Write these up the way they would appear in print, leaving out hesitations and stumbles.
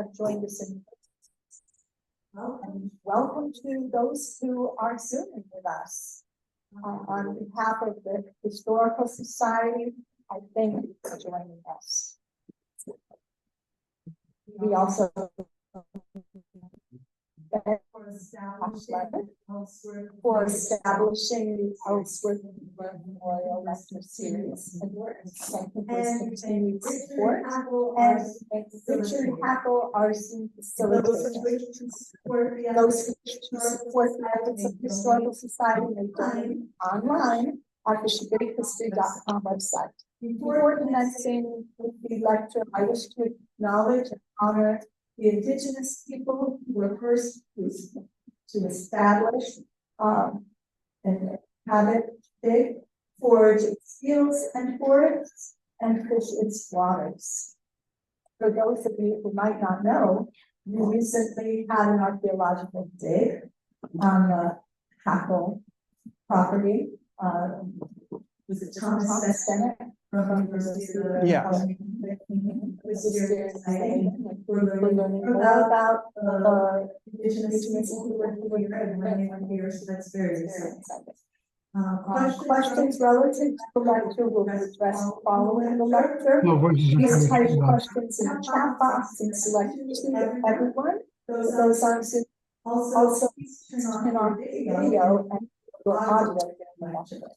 have joined us in. And welcome to those who are Zooming with us. On behalf of the Historical Society, I thank you for joining us. We also for establishing the Ellsworth Memorial Lecture Series and thank you for his continued support, and Richard Hackle, our student facilitator. Those who wish to support the efforts of the Historical Society may donate online at the ShibitiHistory.com website. Before commencing with the lecture, I wish to acknowledge and honor the indigenous people who were first to establish and inhabit big, forage its fields and forests, and fish its waters. For those of you who might not know, we recently had an archaeological dig on the Hackle property. Was it Thomas Bennett from the yeah. We're learning more about indigenous people who were here and here, so that's very exciting. Questions relative to the lecture will be addressed following the lecture. Please type questions in the chat box and select to everyone. Those on Zoom also turn on video and your audio during the lecture.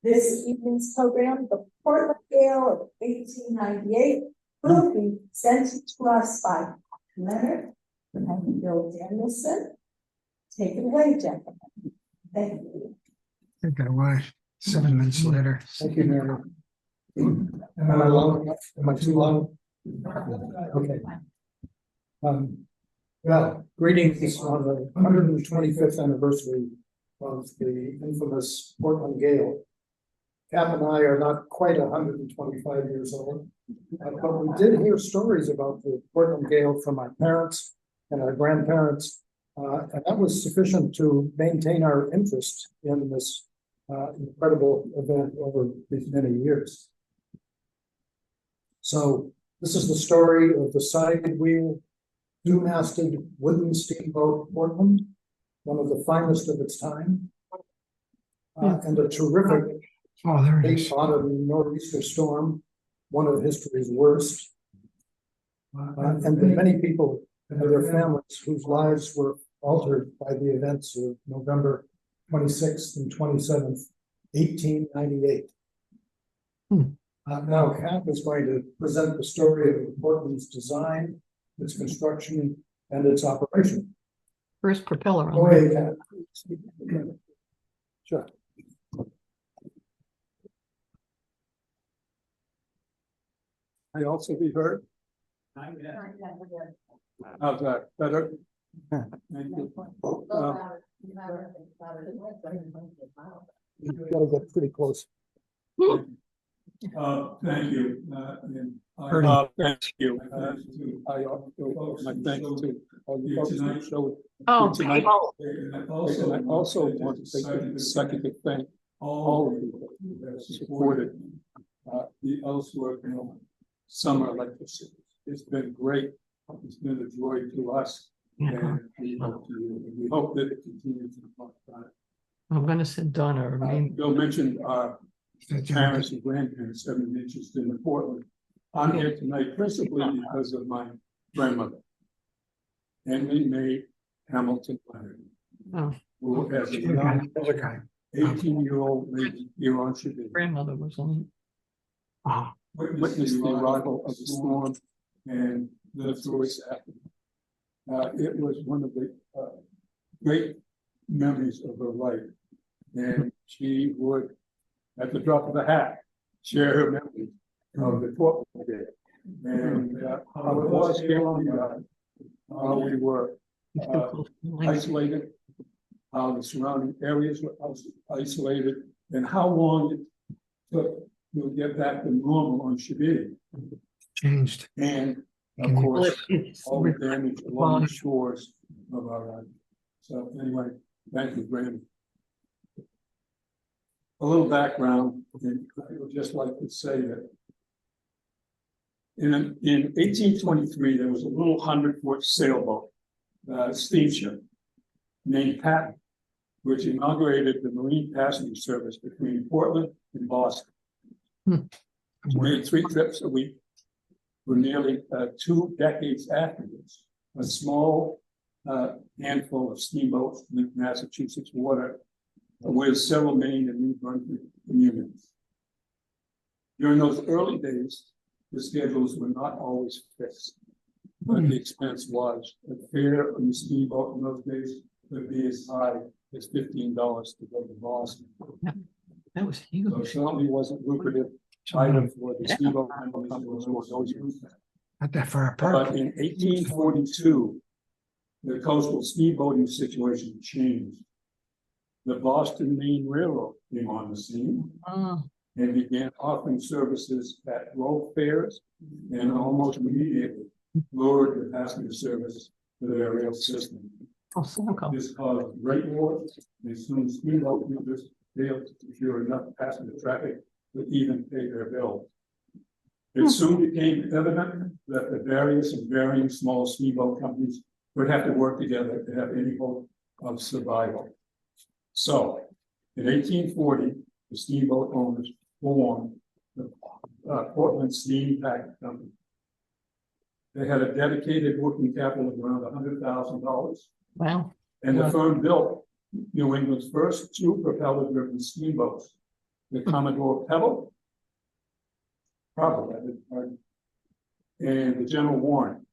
This evening's program, the Portland Gale of 1898, will be sent to us by Leonard and Danielson. Take it away, gentlemen. Thank you. I think I was 7 minutes later. Thank you, Mary. Am I long enough? Am I too long? Okay. Well, greetings on the 125th anniversary of the infamous Portland Gale. Cap and I are not quite 125 years old, but we did hear stories about the Portland Gale from our parents and our grandparents, and that was sufficient to maintain our interest in this incredible event over these many years. So this is the story of the side wheel, two-masted wooden steamboat Portland, one of the finest of its time, and a terrific late autumn nor'easter storm, one of history's worst, and the many people and their families whose lives were altered by the events of November 26th and 27th, 1898. Now Cap is going to present the story of Portland's design, its construction, and its operation. First propeller on. Go ahead, Cap. Sure. I also be heard. How's that better? Thank you. You gotta get pretty close. Thank you. Thank you. I thank you to all you folks who showed tonight. And I also want to take a second to thank all of you who supported the Ellsworth summer lecture series. It's been great. It's been a joy to us, and we hope that it continues. I'm going to send Donna. Bill mentioned parents and grandparents having an interest in Portland. I'm here tonight principally because of my grandmother, Henry May Hamilton Leonard, who has a young 18-year-old lady here on Shibiti. Grandmother was on. Witnessed the arrival of the storm and lived through its after. It was one of the great memories of her life, and she would, at the drop of a hat, share her memories of the Portland Day and how it was here on the island, how we were isolated, how the surrounding areas were isolated, and how long it took to get back to normal on Shibiti. Changed. And of course, all the damage along the shores of our island. So anyway, thank you, Brandon. A little background, and I would just like to say that In 1823, there was a little 100-foot sailboat, steamship named Patton, which inaugurated the marine passenger service between Portland and Boston. She made 3 trips a week for nearly 2 decades afterwards. A small handful of steamboats in Massachusetts water with several Maine and New Brunswick communities. During those early days, the schedules were not always fixed, but the expense was. The fare on the steamboat in those days could be as high as $15 to go to Boston. That was So it huge. certainly wasn't lucrative either for the steamboat companies or those routes. Not that far But apart. in 1842, the coastal steamboating situation changed. The Boston Maine Railroad came on the scene Oh, and began offering services at low fares and almost immediately lowered the passenger service to their rail system. Simcoe. This caused great wars, and soon steamboat users failed to secure enough passenger traffic to even pay their bills. It soon became evident that the various and varying small steamboat companies would have to work together to have any hope of survival. So, in 1840, the steamboat owners formed the Portland Steam Packet Company. They had a dedicated working capital of around $100,000, Wow. and the Wow. firm built New England's first 2 propeller-driven steamboats, the Commodore Pebble, probably, I didn't pardon, and the General Warren,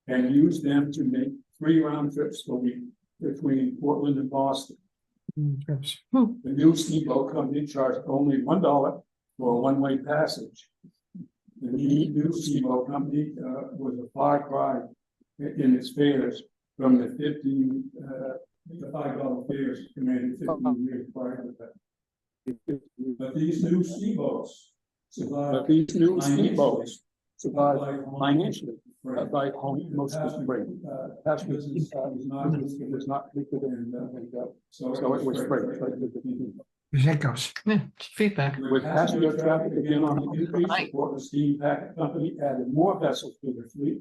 and used them to make 3 round trips a week between Portland and Boston. Trips. The new steamboat company charged only $1 for a one-way passage. The new steamboat company was a far cry in its fares from the $5 fares commanded 15 years prior to that. But these new steamboats survived financially by most of the freight. Past business was not lucrative, and so it was freight. That goes. Yeah, feedback. With passenger traffic again on the increase, the Portland Steam Packet Company added more vessels to their fleet.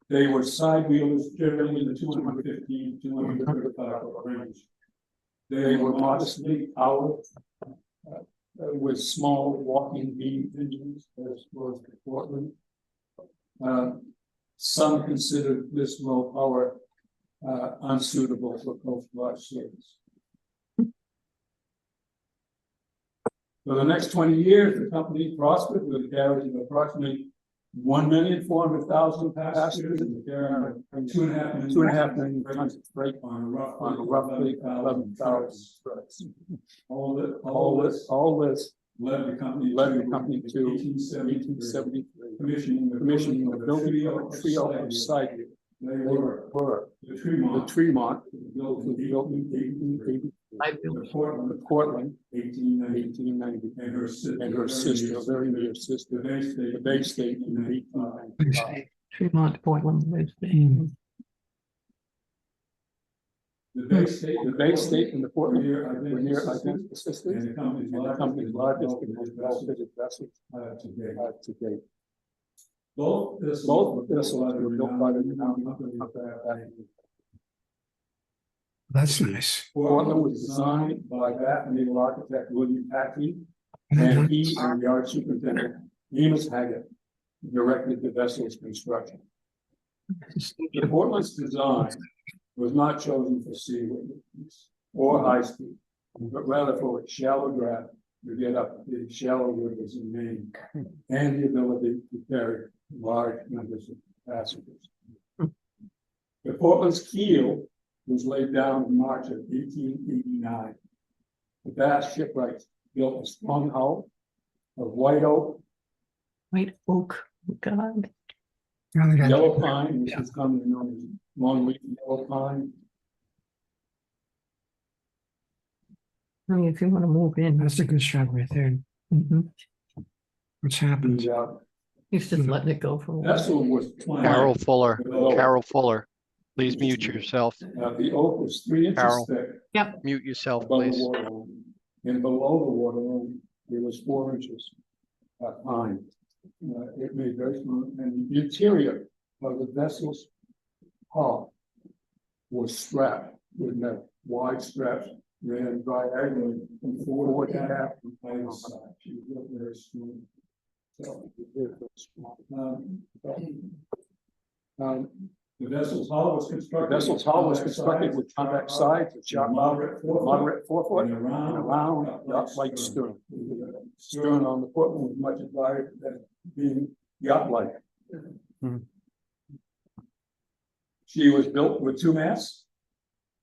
They were side wheelers, generally in the 215 to 235 foot range. They were modestly powered with small walking beam engines, as was the Portland. Some considered this low power unsuitable for coastwise service. For the next 20 years, the company prospered with a carriage of approximately 1,400,000 passengers and carrying 2.5 million tons of freight on roughly 11,000 trucks. All this led the company to 1873, commissioning the building of a trio of side wheels. They were the Tremont, built in 1880. The Portland, 1890, and her sister, very near sister, the Bay State in 1895. Tremont, Portland. The Bay State and the Portland were near identical sisters, and the company's largest and most well-fitted vessels to date. Both vessels were built by the Crown Company. That's nice. Portland was designed by Bath naval architect William Packey, and he and the yard superintendent Amos Haggett directed the vessel's construction. The Portland's design was not chosen for seaworthiness or high speed, but rather for its shallow draft to get up the shallow rivers in Maine and the ability to carry large numbers of passengers. The Portland's keel was laid down in March of 1889. The Bath shipwrights built a strong hull of white oak, God. yellow pine, which is commonly known as longleaf yellow pine. I mean, if you want to move in, that's a good shot right there. What's happened? The He's just letting it go for a while. vessel was planned. Carol Fuller, please mute yourself. The oak was 3 inches Carol. thick Mute yourself, above the please. waterline, and below the waterline, there was 4 inches of pine. It made very smooth, and the interior of the vessel's hull was strapped with metal, wide straps ran diagonally from forward to half from either side. She was built very smooth. So, the vessel's hull was constructed with convex sides, a sharp moderate forefoot, and a round yacht-like stern. The stern on the Portland was much admired as being yacht-like. She was built with 2 masts,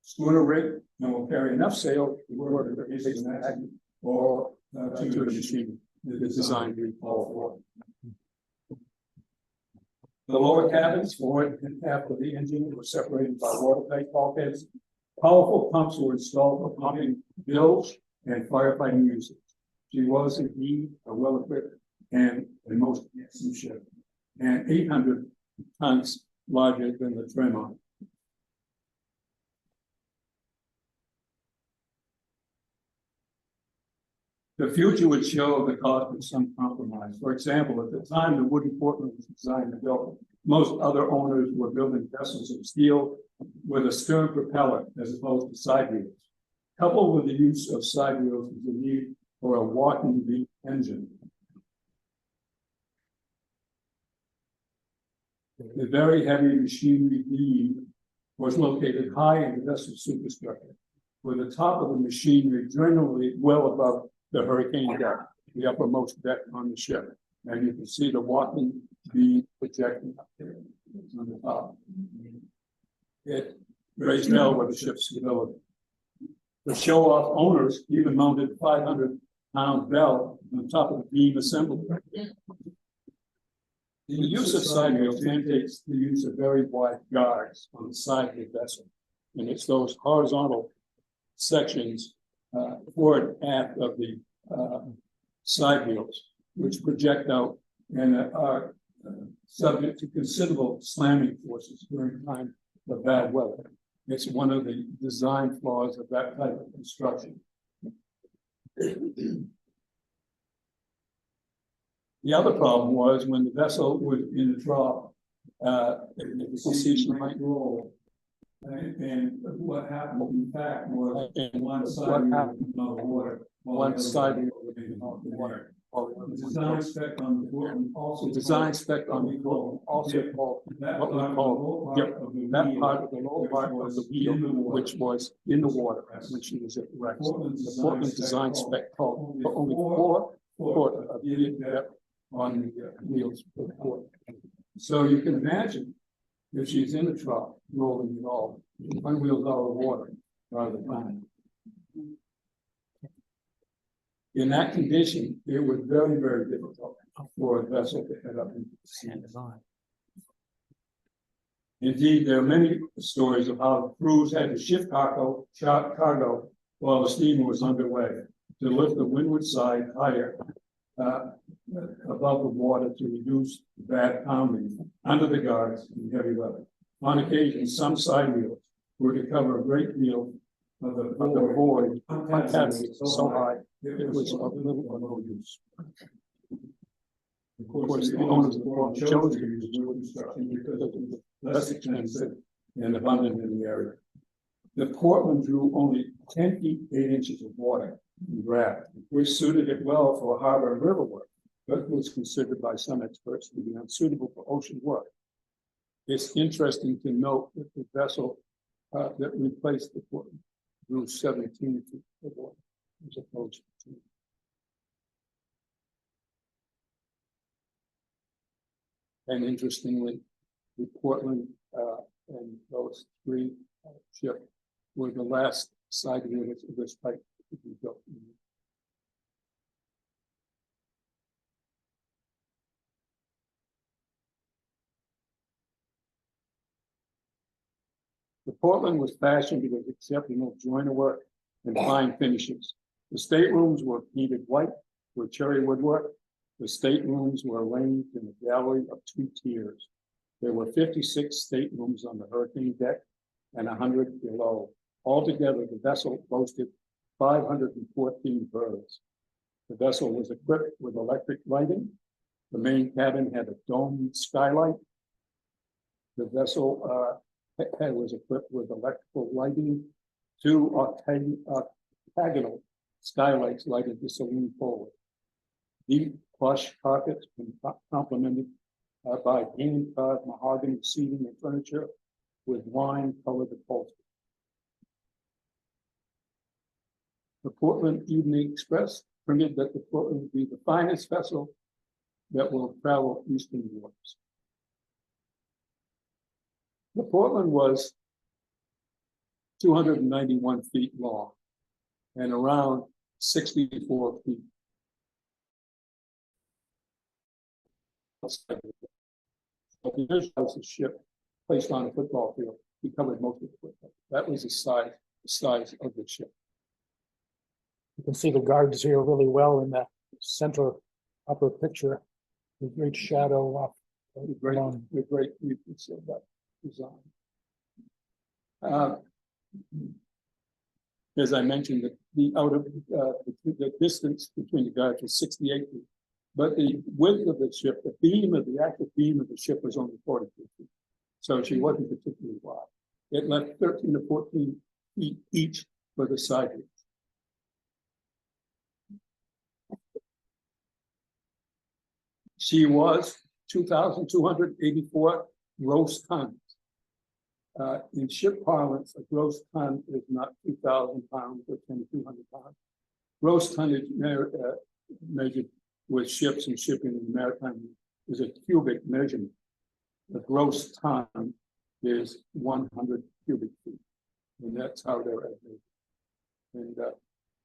schooner rig, and will carry enough sail to work the basic active or to the machine. The design we call for. The lower cabins, forward and after the engine, were separated by watertight bulkheads. Powerful pumps were installed for pumping bilge and firefighting uses. She was indeed a well-equipped and a most handsome ship, and 800 tons larger than the Tremont. The future would show the cost of some compromise. For example, at the time the wooden Portland was designed and built, most other owners were building vessels of steel with a stern propeller as opposed to side wheels. Coupled with the use of side wheels was the need for a walking beam engine. The very heavy machinery beam was located high in the vessel's superstructure, with the top of the machinery generally well above the hurricane deck, the uppermost deck on the ship. And you can see the walking beam projecting up there on the top. It raised hell with the ship's stability. The show-off owners even mounted a 500-pound bell on top of the beam assembly. The use of side wheels mandates the use of very wide guards on the side of the vessel. And it's those horizontal sections forward and aft of the side wheels, which project out and are subject to considerable slamming forces during time of bad weather. It's one of the design flaws of that type of construction. The other problem was when the vessel was in the trough, the season might roll. And what happened, in fact, was one side of the water. One side of the water. The design spec on the Portland also. The design spec on the Portland also called what we call that part of the lower part of the wheel, which was in the water when she was at rest. The Portland design spec called for only 4 foot of depth on the wheels of the port. So you can imagine if she's in the trough, rolling it all, one wheel's out of water rather than fine. In that condition, it was very, very difficult for a vessel to head up into the sea. Indeed, there are many stories of how crews had to shift cargo while the steamer was underway to lift the windward side higher above the water to reduce bad pounding under the guards in heavy weather. On occasion, some side wheels were to cover a great deal of the void so high it was of little or no use. Of course, the owners of the Portland chose to use wheel construction because it was less expensive and abundant in the area. The Portland drew only 10 feet 8 inches of water in draft, which suited it well for harbor and river work, but was considered by some experts to be unsuitable for ocean work. It's interesting to note that the vessel that replaced the Portland drew 17 feet of water as opposed to 2. And interestingly, the Portland and those 3 ships were the last side units of this type to be built. The Portland was fashioned with exceptional joiner work and fine finishes. The staterooms were painted white with cherry woodwork. The staterooms were arranged in a gallery of 2 tiers. There were 56 staterooms on the hurricane deck and 100 below. Altogether, the vessel boasted 514 berths. The vessel was equipped with electric lighting, The main cabin had a domed skylight. The vessel was equipped with electrical lighting. Two octagonal skylights lighted the saloon forward. Deep plush carpets complemented by hand-carved mahogany seating and furniture with wine-colored upholstery. The Portland Evening Express printed that the Portland would be the finest vessel that will travel eastern waters. The Portland was 291 feet long and around 64 feet. So the visualize the ship placed on a football field. He covered most of the football. That was the size of the ship. You can see the guards here really well in that center upper picture. The great shadow off. The great weakness of that design. As I mentioned, the distance between the guards was 68 feet, but the width of the ship, the active beam of the ship was only 42 feet. So she wasn't particularly wide. It left 13 to 14 feet each for the side wheels. She was 2,284 gross tons. In ship parlance, a gross ton is not 2,000 pounds or 2,200 pounds. Gross tonnage measured with ships and shipping in the maritime is a cubic measurement. The gross ton is 100 cubic feet, and that's how they're measured.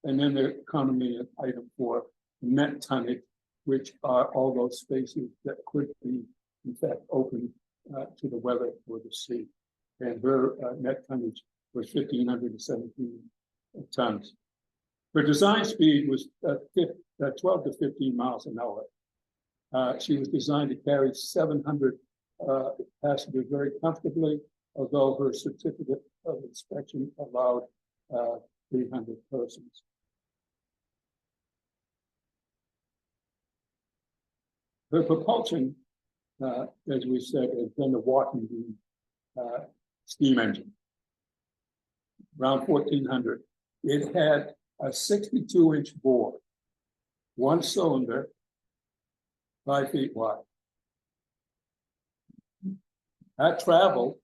And then the economy item for net tonnage, which are all those spaces that could be, in fact, open to the weather or the sea. And her net tonnage was 1,517 tons. Her design speed was 12 to 15 miles an hour. She was designed to carry 700 passengers very comfortably, although her certificate of inspection allowed 300 persons. Her propulsion, as we said, has been the walking beam steam engine, around 1,400. It had a 62-inch bore, one cylinder, 5 feet wide. That traveled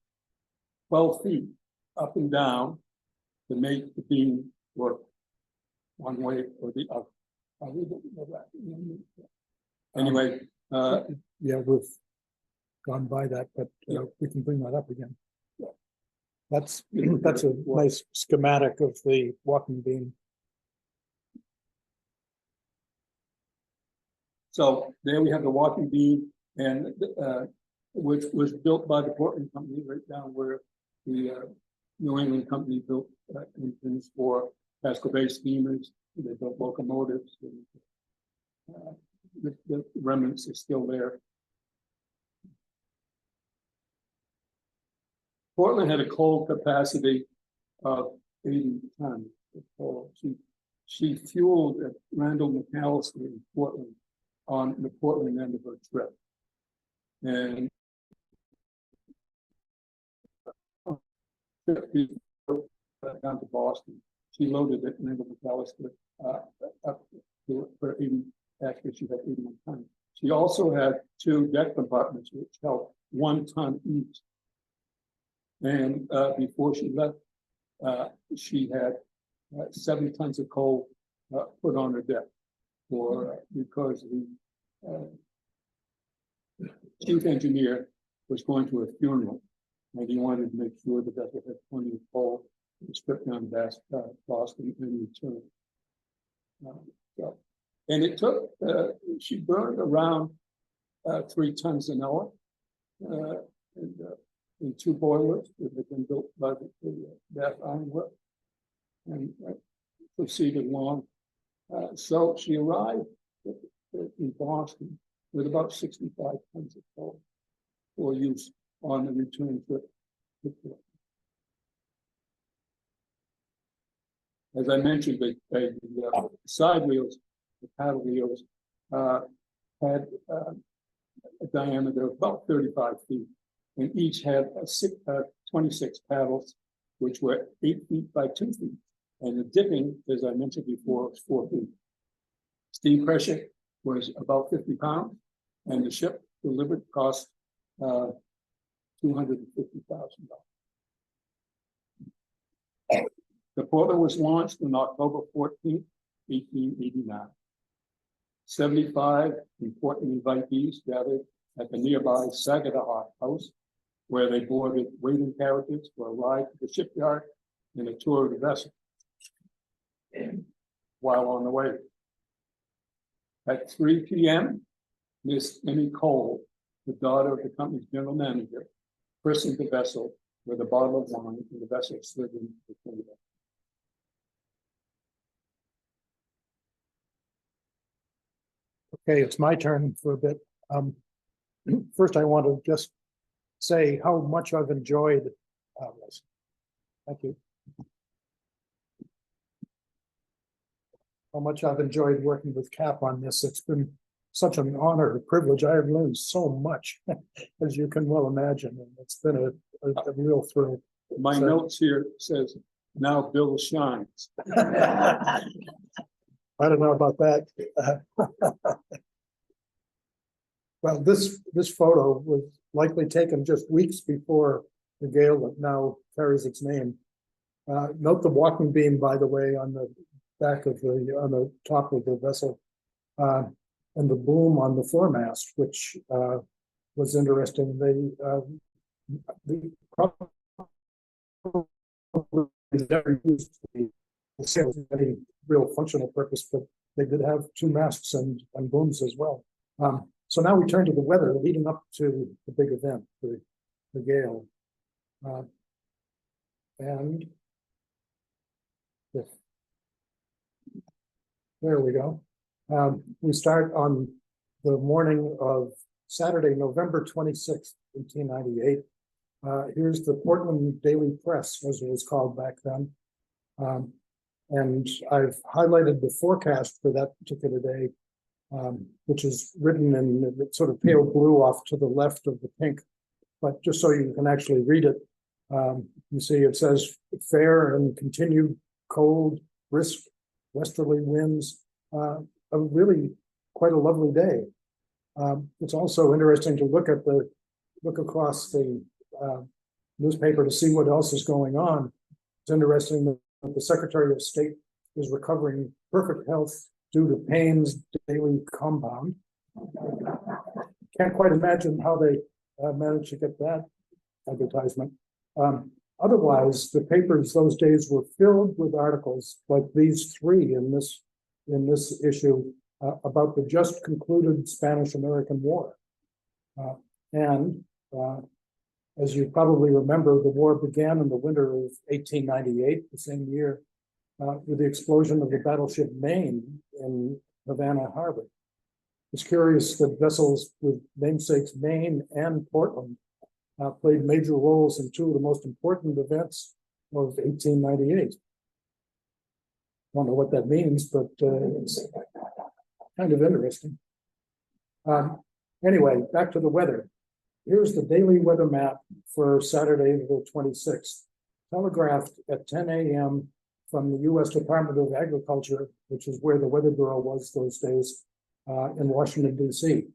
12 feet up and down to make the beam work one way or the other. Anyway, yeah, we've gone by that, but we can bring that up again. Yeah. That's a nice schematic of the walking beam. So there we have the walking beam, and which was built by the Portland Company right down where the New England Company built engines for Pasco Bay steamers. They built locomotives. And, the remnants are still there. Portland had a coal capacity of 80 tons of coal. She fueled at Randall McAllister in Portland on the Portland end of her trip. And down to Boston, she loaded at Randall McAllister up to her 80. Actually, she had 81 tons. She also had 2 deck compartments which held 1 ton each. And before she left, she had 7 tons of coal put on her deck because the chief engineer was going to a funeral, and he wanted to make sure the vessel had plenty of coal to strip down Boston and return. And it took, she burned around 3 tons an hour in 2 boilers that had been built by the Bath Iron Work, and proceeded along. So she arrived in Boston with about 65 tons of coal for use on the return trip. As I mentioned, the side wheels, the paddle wheels, had a diameter of about 35 feet, and each had 26 paddles, which were 8 feet by 2 feet. And the dipping, as I mentioned before, was 4 feet. Steam pressure was about 50 pounds, and the ship delivered cost $250,000. The portal was launched on October 14th, 1889. 75 important invitees gathered at the nearby Saginaw House, where they boarded waiting carriages for a ride to the shipyard and a tour of the vessel. While on the way, at 3 p.m., Miss Emmy Cole, the daughter of the company's general manager, christened the vessel with a bottle of wine, and the vessel slid into the kingdom. Okay, it's my turn for a bit. First, I want to just say how much I've enjoyed this. Thank you. How much I've enjoyed working with Cap on this. It's been such an honor, a privilege. I have learned so much, as you can well imagine, and it's been a real thrill. My notes here says, now Bill shines. I don't know about that. Well, this photo was likely taken just weeks before the Gale that now carries its name. Note the walking beam, by the way, on the back of on the top of the vessel, and the boom on the foremast, which was interesting. They never used the sails for any real functional purpose, but they did have 2 masts and booms as well. So now we turn to the weather leading up to the big event, the Gale. And there we go. We start on the morning of Saturday, November 26th, 1898. Here's the Portland Daily Press, as it was called back then. And I've highlighted the forecast for that particular day, which is written in sort of pale blue off to the left of the pink. But just so you can actually read it, you see it says fair and continued cold, brisk westerly winds. A really quite a lovely day. It's also interesting to look across the newspaper to see what else is going on. It's interesting that the Secretary of State is recovering perfect health due to Payne's daily compound. Can't quite imagine how they managed to get that advertisement. Otherwise, the papers those days were filled with articles like these 3 in this issue about the just concluded Spanish-American War. As you probably remember, the war began in the winter of 1898, the same year, with the explosion of the battleship Maine in Havana Harbor. It's curious that vessels with namesakes Maine and Portland played major roles in 2 of the most important events of 1898. Don't know what that means, but it's kind of interesting. Anyway, back to the weather. Here's the daily weather map for Saturday, the 26th, telegraphed at 10 a.m. from the U.S. Department of Agriculture, which is where the Weather Bureau was those days, in Washington, D.C.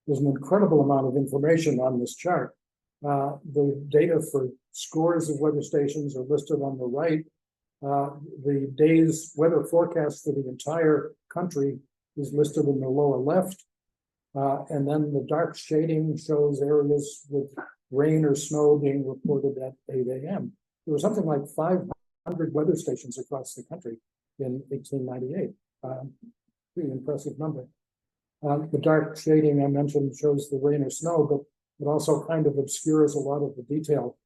There's an incredible amount of information on this chart. The data for scores of weather stations are listed on the right. The day's weather forecast for the entire country is listed in the lower left. And then the dark shading shows areas with rain or snow being reported at 8 a.m. There were something like 500 weather stations across the country in 1898. Pretty impressive number. The dark shading I mentioned shows the rain or snow, but it also kind of obscures a lot of the detail.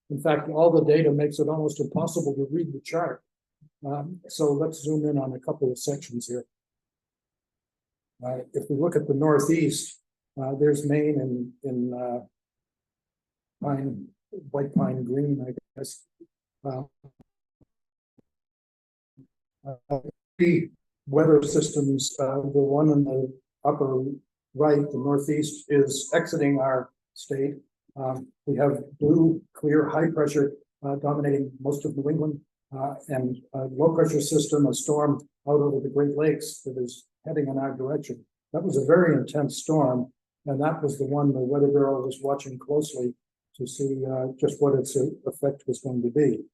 In fact, all the data makes it almost impossible to read the chart. So let's zoom in on a couple of sections here. If we look at the Northeast, there's Maine in white pine green, I guess. The weather systems, the one in the upper right, the Northeast is exiting our state. We have blue, clear, high pressure dominating most of New England, and a low pressure system, a storm out over the Great Lakes that is heading in our direction. That was a very intense storm, and that was the one the Weather Bureau was watching closely to see just what its effect was going to be.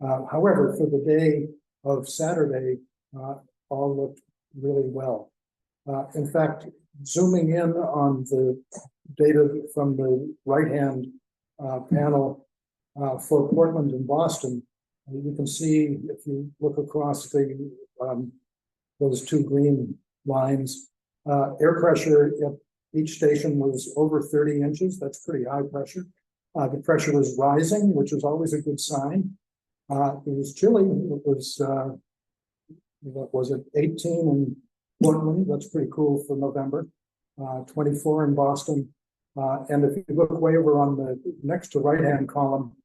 However, for the day of Saturday, all looked really well. In fact, zooming in on the data from the right-hand panel for Portland and Boston, you can see if you look across the those two green lines, air pressure at each station was over 30 inches. That's pretty high pressure. The pressure was rising, which is always a good sign. It was chilly. It was, what was it, 18 in Portland. That's pretty cool for November. 24 in Boston. And if you look way over on the next to right-hand column,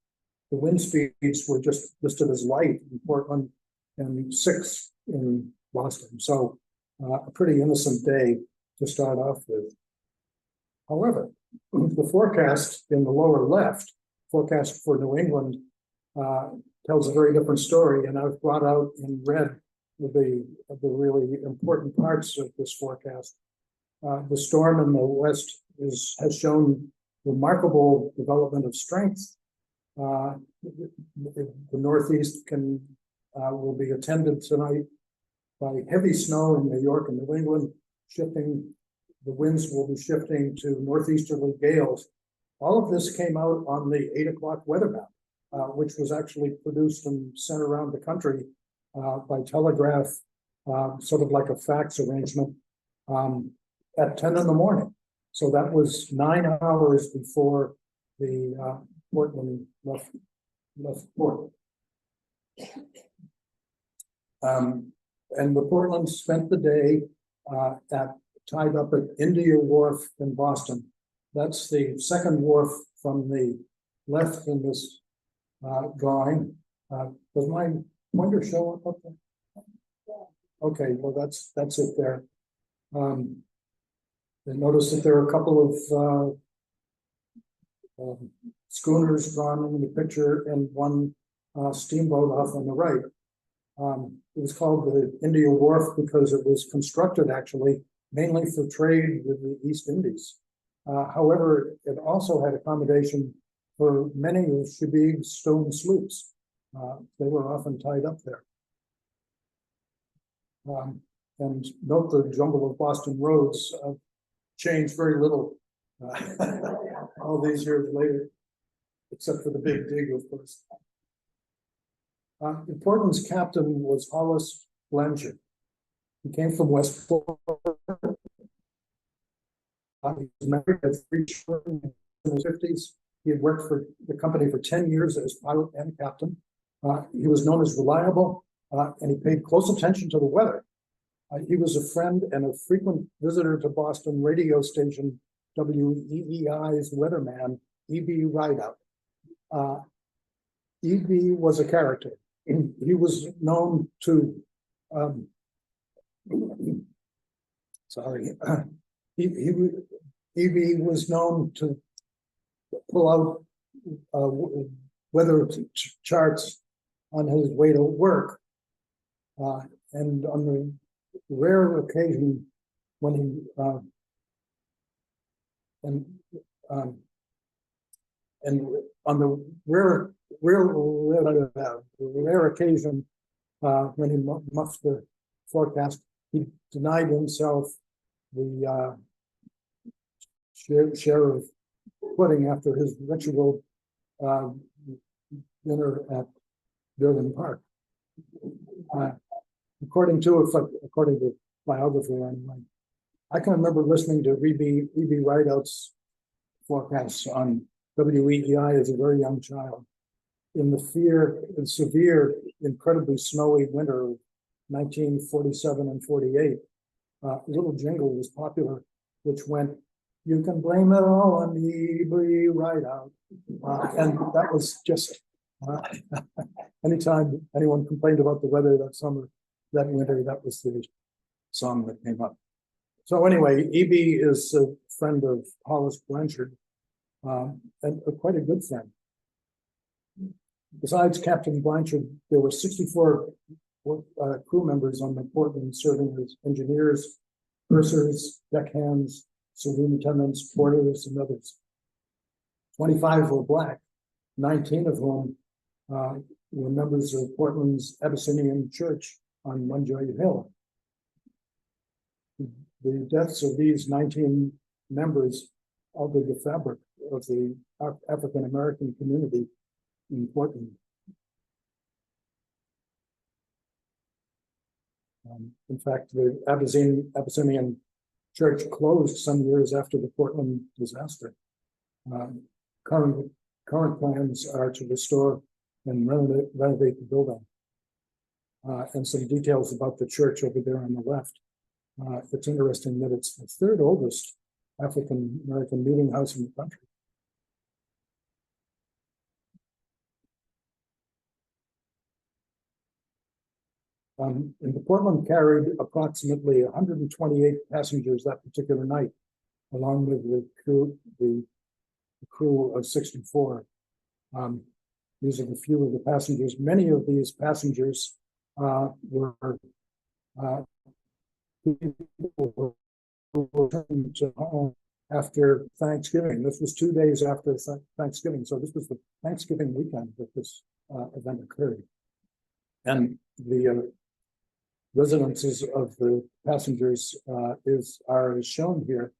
the wind speeds were just listed as light in Portland and 6 in Boston. So a pretty innocent day to start off with. However, the forecast in the lower left, forecast for New England, tells a very different story. And I've brought out in red the really important parts of this forecast. The storm in the west has shown remarkable development of strength. The Northeast will be attended tonight by heavy snow in New York and New England, shifting. The winds will be shifting to northeasterly gales. All of this came out on the 8 o'clock weather map, which was actually produced and sent around the country by telegraph, sort of like a fax arrangement, at 10 in the morning. So that was 9 hours before the Portland left port. And the Portland spent the day tied up at India Wharf in Boston. That's the second wharf from the left in this drawing. Does my pointer show up there? Okay, well that's it there. Notice that there are a couple of schooners drawn in the picture and one steamboat off on the right. It was called the India Wharf because it was constructed actually mainly for trade with the East Indies. However, it also had accommodation for many of Chabib's stone sloops. They were often tied up there. And note the jumble of Boston roads changed very little all these years later, except for the big dig, of course. Portland's captain was Hollis Blanchard. He came from Westport. He was married, had 3 children in his 50s. He had worked for the company for 10 years as pilot and captain. He was known as reliable, and he paid close attention to the weather. He was a friend and a frequent visitor to Boston radio station WEEI's weatherman, E.B. Rideout. E.B. was a character. He was known to, E.B. was known to pull out weather charts on his way to work. And on the rare occasion when he and on the rare occasion when he muffed the forecast, he denied himself the share of pudding after his ritual dinner at Durban Park. According to biography anyway. I can remember listening to E.B. Rideout's forecasts on WEEI as a very young child. In the severe, incredibly snowy winter of 1947 and 48, a little jingle was popular, which went, "You can blame it all on E.B. Rideout." And that was just, anytime anyone complained about the weather that summer, that winter, that was the song that came up. So anyway, EB is a friend of Hollis Blanchard, and quite a good friend. Besides Captain Blanchard, there were 64 crew members on the Portland serving as engineers, pursers, deckhands, saloon attendants, porters, and others. 25 were black, 19 of whom were members of Portland's Abyssinian Church on Munjoy Hill. The deaths of these 19 members altered the fabric of the African American community in Portland. In fact, the Abyssinian Church closed some years after the Portland disaster. Current plans are to restore and renovate the building. And some details about the church over there on the left. It's interesting that it's the third oldest African American meeting house in the country. And the Portland carried approximately 128 passengers that particular night, along with the crew of 64. These are a few of the passengers. Many of these passengers were people who returned to home after Thanksgiving. This was 2 days after Thanksgiving, so this was the Thanksgiving weekend that this event occurred. And the residences of the passengers are shown here,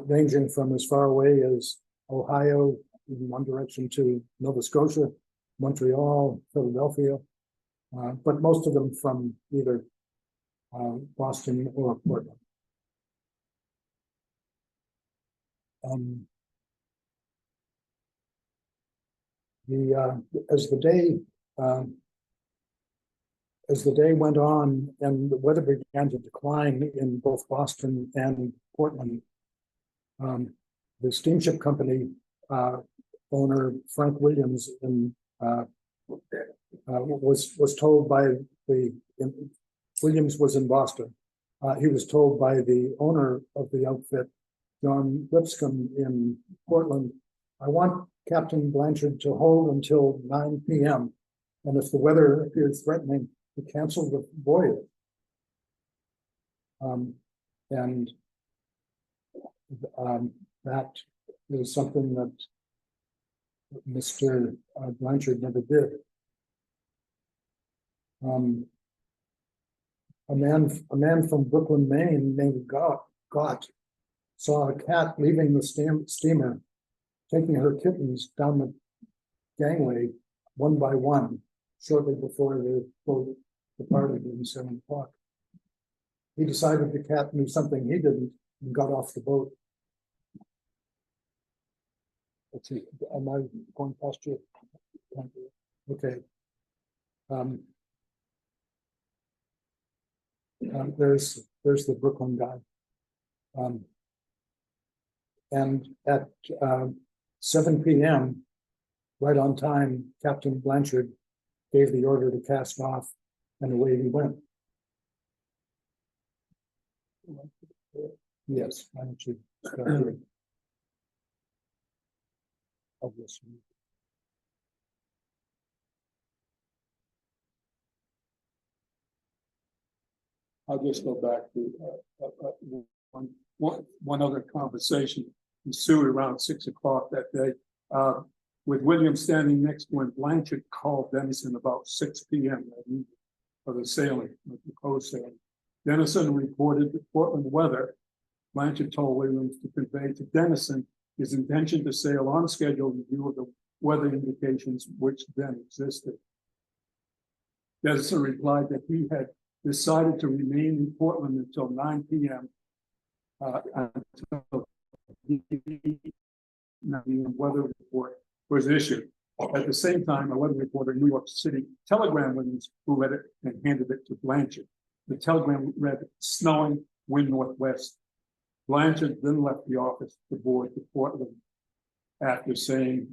ranging from as far away as Ohio in one direction to Nova Scotia, Montreal, Philadelphia, but most of them from either Boston or Portland. As the day went on and the weather began to decline in both Boston and Portland, the steamship company owner Frank Williams was told by Williams was in Boston. He was told by the owner of the outfit, John Lipscomb in Portland, I want Captain Blanchard to hold until 9 p.m. And if the weather appears threatening, to cancel the voyage. That is something that Mr. Blanchard never did. A man from Brooklyn, Maine, named Gott, saw a cat leaving the steamer, taking her kittens down the gangway one by one, shortly before the boat departed at 7 o'clock. He decided the cat knew something he didn't and got off the boat. Let's see, am I going past you? Okay. There's the Brooklyn guy. And at 7 p.m., right on time, Captain Blanchard gave the order to cast off, and away he went. Yes, why don't you start here? Obviously. I'll just go back to one other conversation ensued around 6 o'clock that day, with William standing next to him. Blanchard called Danielson about 6 p.m. that evening for the sailing, the coast sailing. Danielson reported the Portland weather. Blanchard told Williams to convey to Danielson his intention to sail on schedule in view of the weather indications which then existed. Danielson replied that he had decided to remain in Portland until 9 p.m. Until the weather report was issued. At the same time, a weather reporter in New York City telegram Williams, who read it and handed it to Blanchard. The telegram read, snowing, wind northwest. Blanchard then left the office to board to Portland after saying,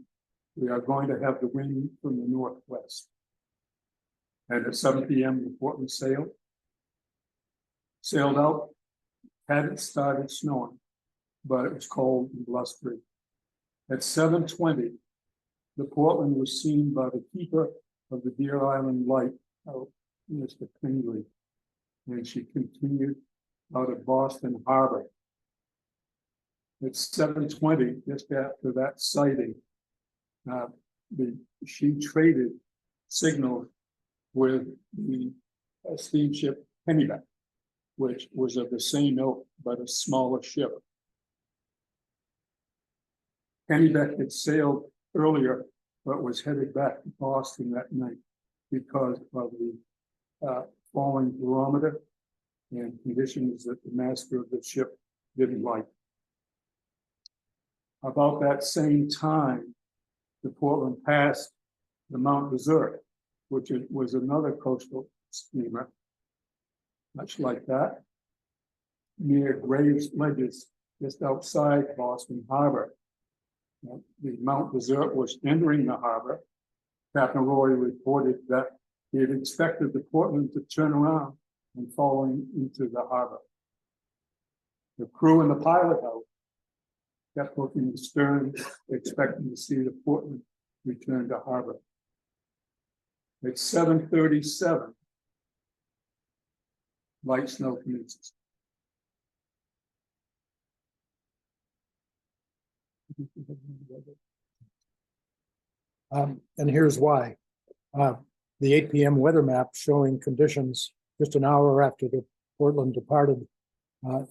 we are going to have the wind from the northwest. And at 7 p.m., the Portland sailed out, hadn't started snowing, but it was cold and blustery. At 7:20, the Portland was seen by the keeper of the Deer Island Light, Mr. Pingley, and she continued out of Boston Harbor. At 7:20, just after that sighting, she traded signals with the steamship Kennebec, which was of the same ilk but a smaller ship. Kennebec had sailed earlier, but was headed back to Boston that night because of the falling barometer and conditions that the master of the ship didn't like. About that same time, the Portland passed the Mount Desert, which was another coastal steamer, much like that, near Graves Ledges, just outside Boston Harbor. The Mount Desert was entering the harbor. Captain Roy reported that he had expected the Portland to turn around and fall into the harbor. The crew in the pilot house kept looking astern, expecting to see the Portland return to harbor. At 7:37, light snow commences. And here's why. The 8 p.m. weather map showing conditions just an hour after the Portland departed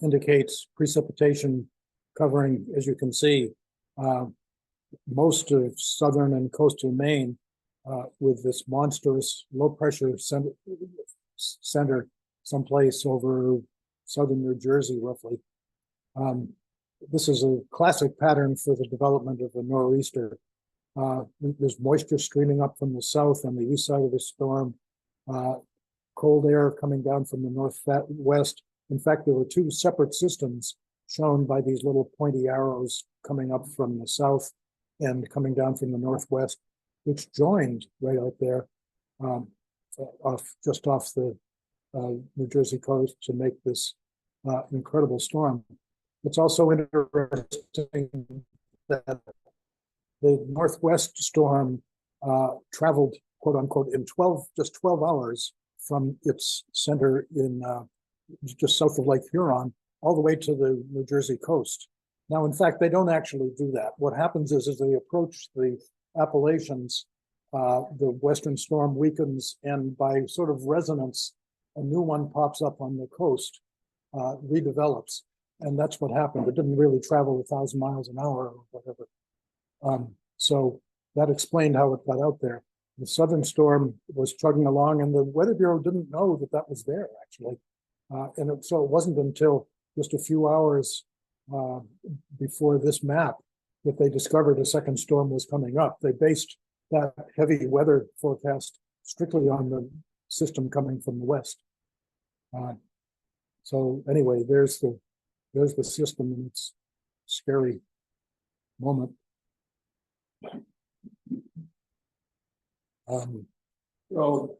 indicates precipitation covering, as you can see, most of southern and coastal Maine with this monstrous low pressure center someplace over southern New Jersey, roughly. This is a classic pattern for the development of a nor'easter. There's moisture streaming up from the south on the east side of the storm, cold air coming down from the northwest. In fact, there were two separate systems shown by these little pointy arrows coming up from the south and coming down from the northwest, which joined right out there just off the New Jersey coast to make this incredible storm. It's also interesting that the northwest storm traveled, quote unquote, in just 12 hours from its center in just south of Lake Huron all the way to the New Jersey coast. Now, in fact, they don't actually do that. What happens is as they approach the Appalachians, the western storm weakens, and by sort of resonance, a new one pops up on the coast, redevelops. And that's what happened. It didn't really travel 1,000 miles an hour or whatever. So that explained how it got out there. The southern storm was chugging along, and the Weather Bureau didn't know that that was there, actually. So it wasn't until just a few hours before this map that they discovered a second storm was coming up. They based that heavy weather forecast strictly on the system coming from the west. So anyway, there's the system in its scary moment. So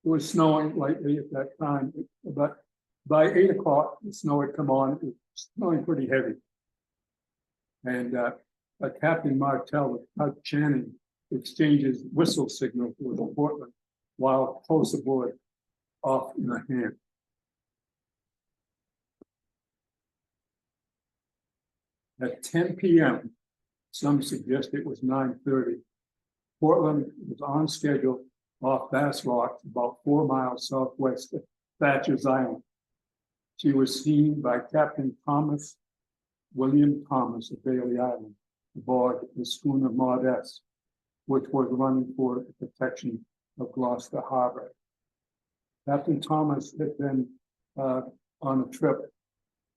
it was snowing lightly at that time, but by 8 o'clock, the snow had come on. It was snowing pretty heavy. And Captain Martell of Channing exchanges whistle signals with Portland while close aboard off in the hand. At 10 p.m., some suggest it was 9:30, Portland was on schedule off Bass Rock, about 4 miles southwest of Thatcher's Island. She was seen by Captain William Thomas of Bailey Island aboard the schooner Modest, which was running for the protection of Gloucester Harbor. Captain Thomas had been on a trip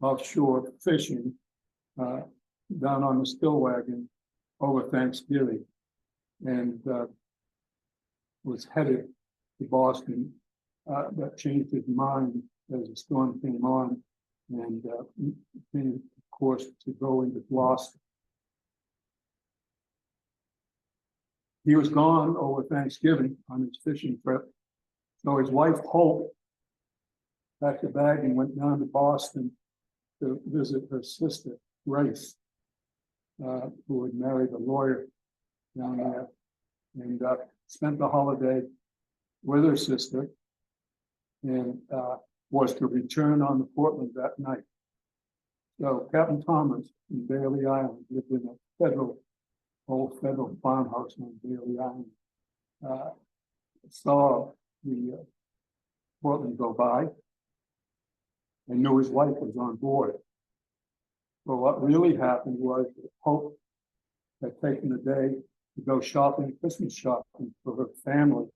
offshore fishing down on the still wagon over Thanksgiving, and was headed to Boston, but changed his mind as the storm came on, and came, of course, to go into Gloucester. He was gone over Thanksgiving on his fishing trip, so his wife Hope packed a bag and went down to Boston to visit her sister, Grace, who had married a lawyer down there, and spent the holiday with her sister, and was to return on the Portland that night. So Captain Thomas in Bailey Island lived in a old federal farmhouse on Bailey Island. Saw the Portland go by and knew his wife was on board. But what really happened was that Hope had taken the day to go shopping, Christmas shopping for her family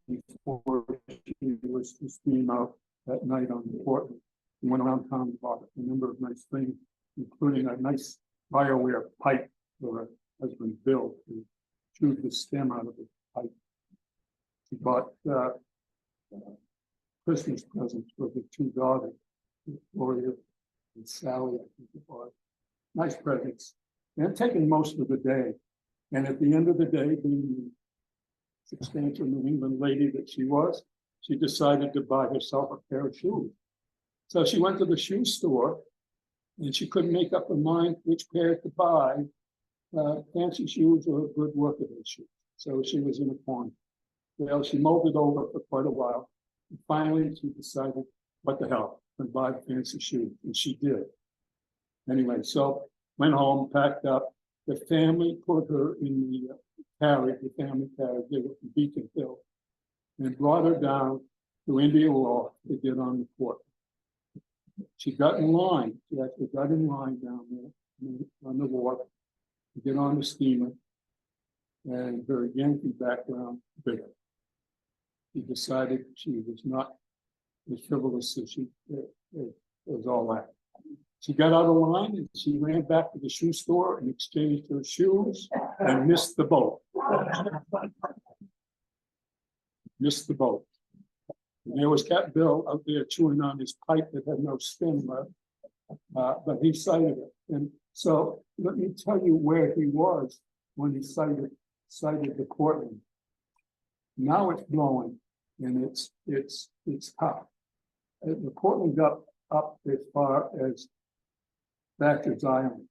before she was to steam out that night on the Portland. He went around town and bought a number of nice things, including a nice BioWare pipe for her husband Bill to shoot the stem out of the pipe. He bought Christmas presents for the two daughters, Gloria and Sally, I think it was. Nice presents. They had taken most of the day. And at the end of the day, being the substantial New England lady that she was, she decided to buy herself a pair of shoes. So she went to the shoe store and she couldn't make up her mind which pair to buy, fancy shoes or good workable shoes. So she was in a corner. Well, she mulled it over for quite a while. And finally, she decided, what the hell, and buy fancy shoes. And she did. Anyway, so went home, packed up. The family put her in the carriage, the family carriage, they were from Beacon Hill, and brought her down to India Law to get on the court. She got in line. She actually got in line down there on the wharf to get on the steamer. And her Yankee background bigger. She decided she was not as frivolous as she was all that. She got out of line and she ran back to the shoe store and exchanged her shoes and missed the boat. Missed the boat. And there was Captain Bill out there chewing on his pipe that had no stem left, but he sighted it. And so let me tell you where he was when he sighted the Portland. Now it's blowing and it's tough. The Portland got up as far as Thatcher's Island.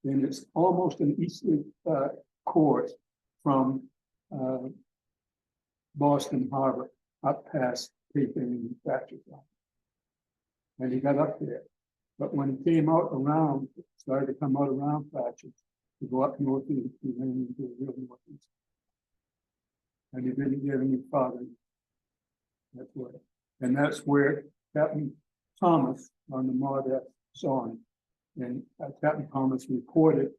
And it's almost an easterly course from Boston Harbor up past Cape and Thatcher's Island. And he got up there. But when he came out around, started to come out around Thatcher's, to go up northeast, he ran into the real northeast. And he didn't get any farther. That's where. And that's where Captain Thomas on the Mardet saw him. And Captain Thomas reported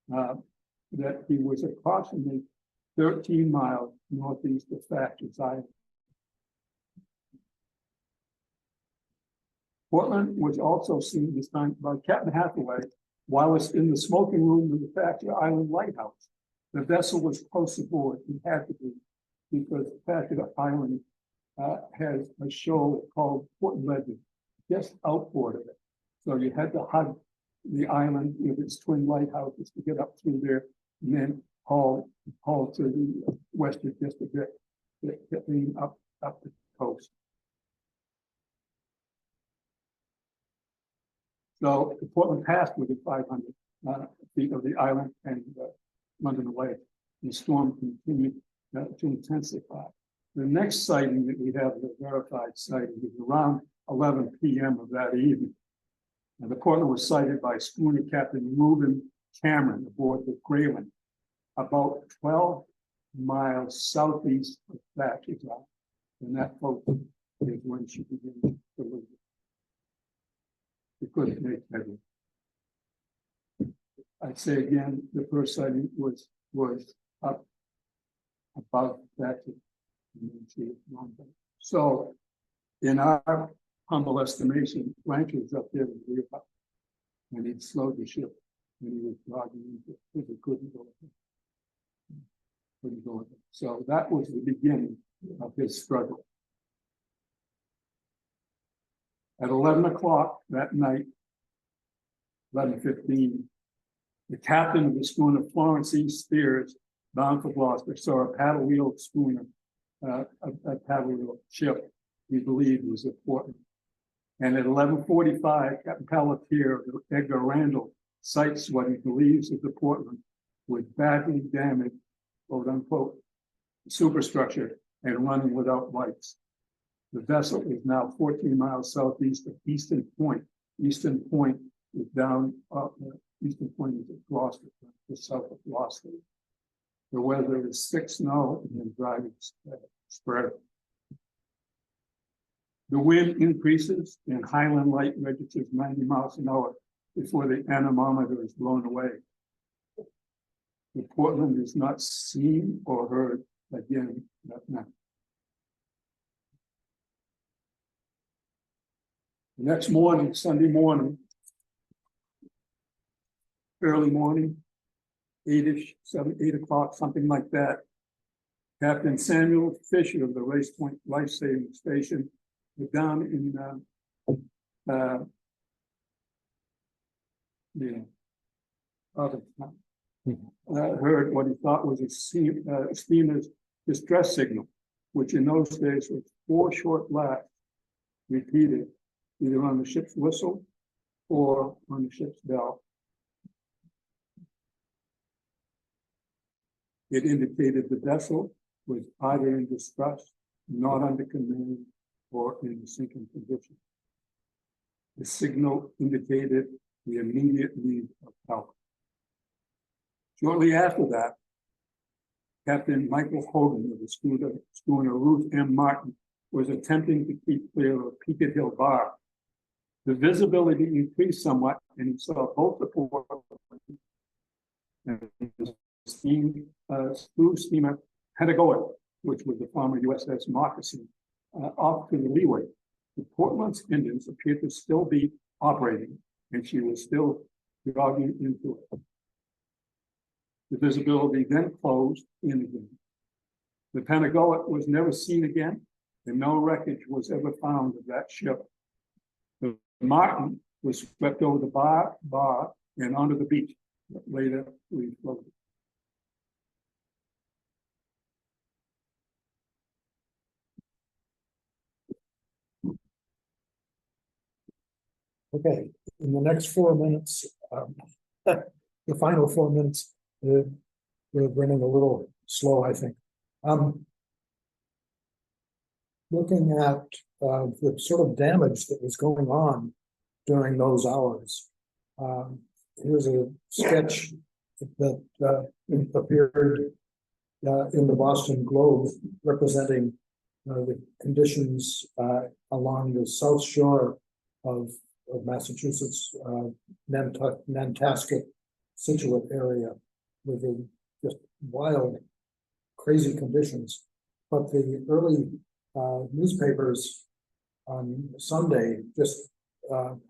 that he was approximately 13 miles northeast of Thatcher's Island. Portland was also seen this time by Captain Hathaway while it's in the smoking room of the Thatcher Island Lighthouse. The vessel was close aboard. It had to be, because Thatcher Island has a shoal called Port Legend, just outboard of it. So you had to hug the island with its twin lighthouses to get up through there, and then haul to the western just a bit, getting up the coast. So the Portland passed within 500 feet of the island and London away. The storm continued to intensify. The next sighting that we have, the verified sighting, is around 11 p.m. of that evening. And the Portland was sighted by schooner Captain Reuben Cameron aboard the Grayling, about 12 miles southeast of Thatcher's Island. And that boat is when she began to lose it. It couldn't make headway. I'd say again, the first sighting was up above Thatcher. So, in our humble estimation, Blanchard was up there with the up, and he'd slowed the ship, and he was driving into it because he couldn't go with it. So that was the beginning of his struggle. At 11 o'clock that night, 11:15, the captain of the schooner Florence E. Spears, bound for Gloucester, saw a paddle wheel schooner, a paddle wheel ship he believed was important. And at 11:45, Captain Pelletier, Edgar Randall, cites what he believes is the Portland was badly damaged, quote unquote, superstructure and running without lights. The vessel is now 14 miles southeast of Eastern Point. Eastern Point is down, Eastern Point is at Gloucester, just south of Gloucester. The weather is thick snow and driving spread. The wind increases and Highland Light registers 90 miles an hour before the anemometer is blown away. The Portland is not seen or heard again that night. The next morning, Sunday morning, early morning, 8 o'clock, something like that, Captain Samuel Fisher of the Race Point Life Saving Station was down in heard what he thought was a steamer's distress signal, which in those days was 4 short blasts repeated either on the ship's whistle or on the ship's bell. It indicated the vessel was either in distress, not under command, or in a sinking condition. The signal indicated the immediate need of help. Shortly after that, Captain Michael Hogan of the schooner Ruth M. Martin was attempting to keep clear of Peaked Hill Bar. The visibility increased somewhat, and he saw both the Portland and the steamer Patagonia, which was the former USS Moccasin, off to the leeway. The Portland's engines appeared to still be operating, and she was still jogging into it. The visibility then closed in again. The Patagonia was never seen again, and no wreckage was ever found of that ship. The Martin was swept over the bar and onto the beach, but later refloated. Okay, in the next 4 minutes, the final 4 minutes, we're running a little slow, I think. Looking at the sort of damage that was going on during those hours. Here's a sketch that appeared in the Boston Globe representing the conditions along the south shore of Massachusetts, Nantasket, Situate area with just wild, crazy conditions. But the early newspapers on Sunday just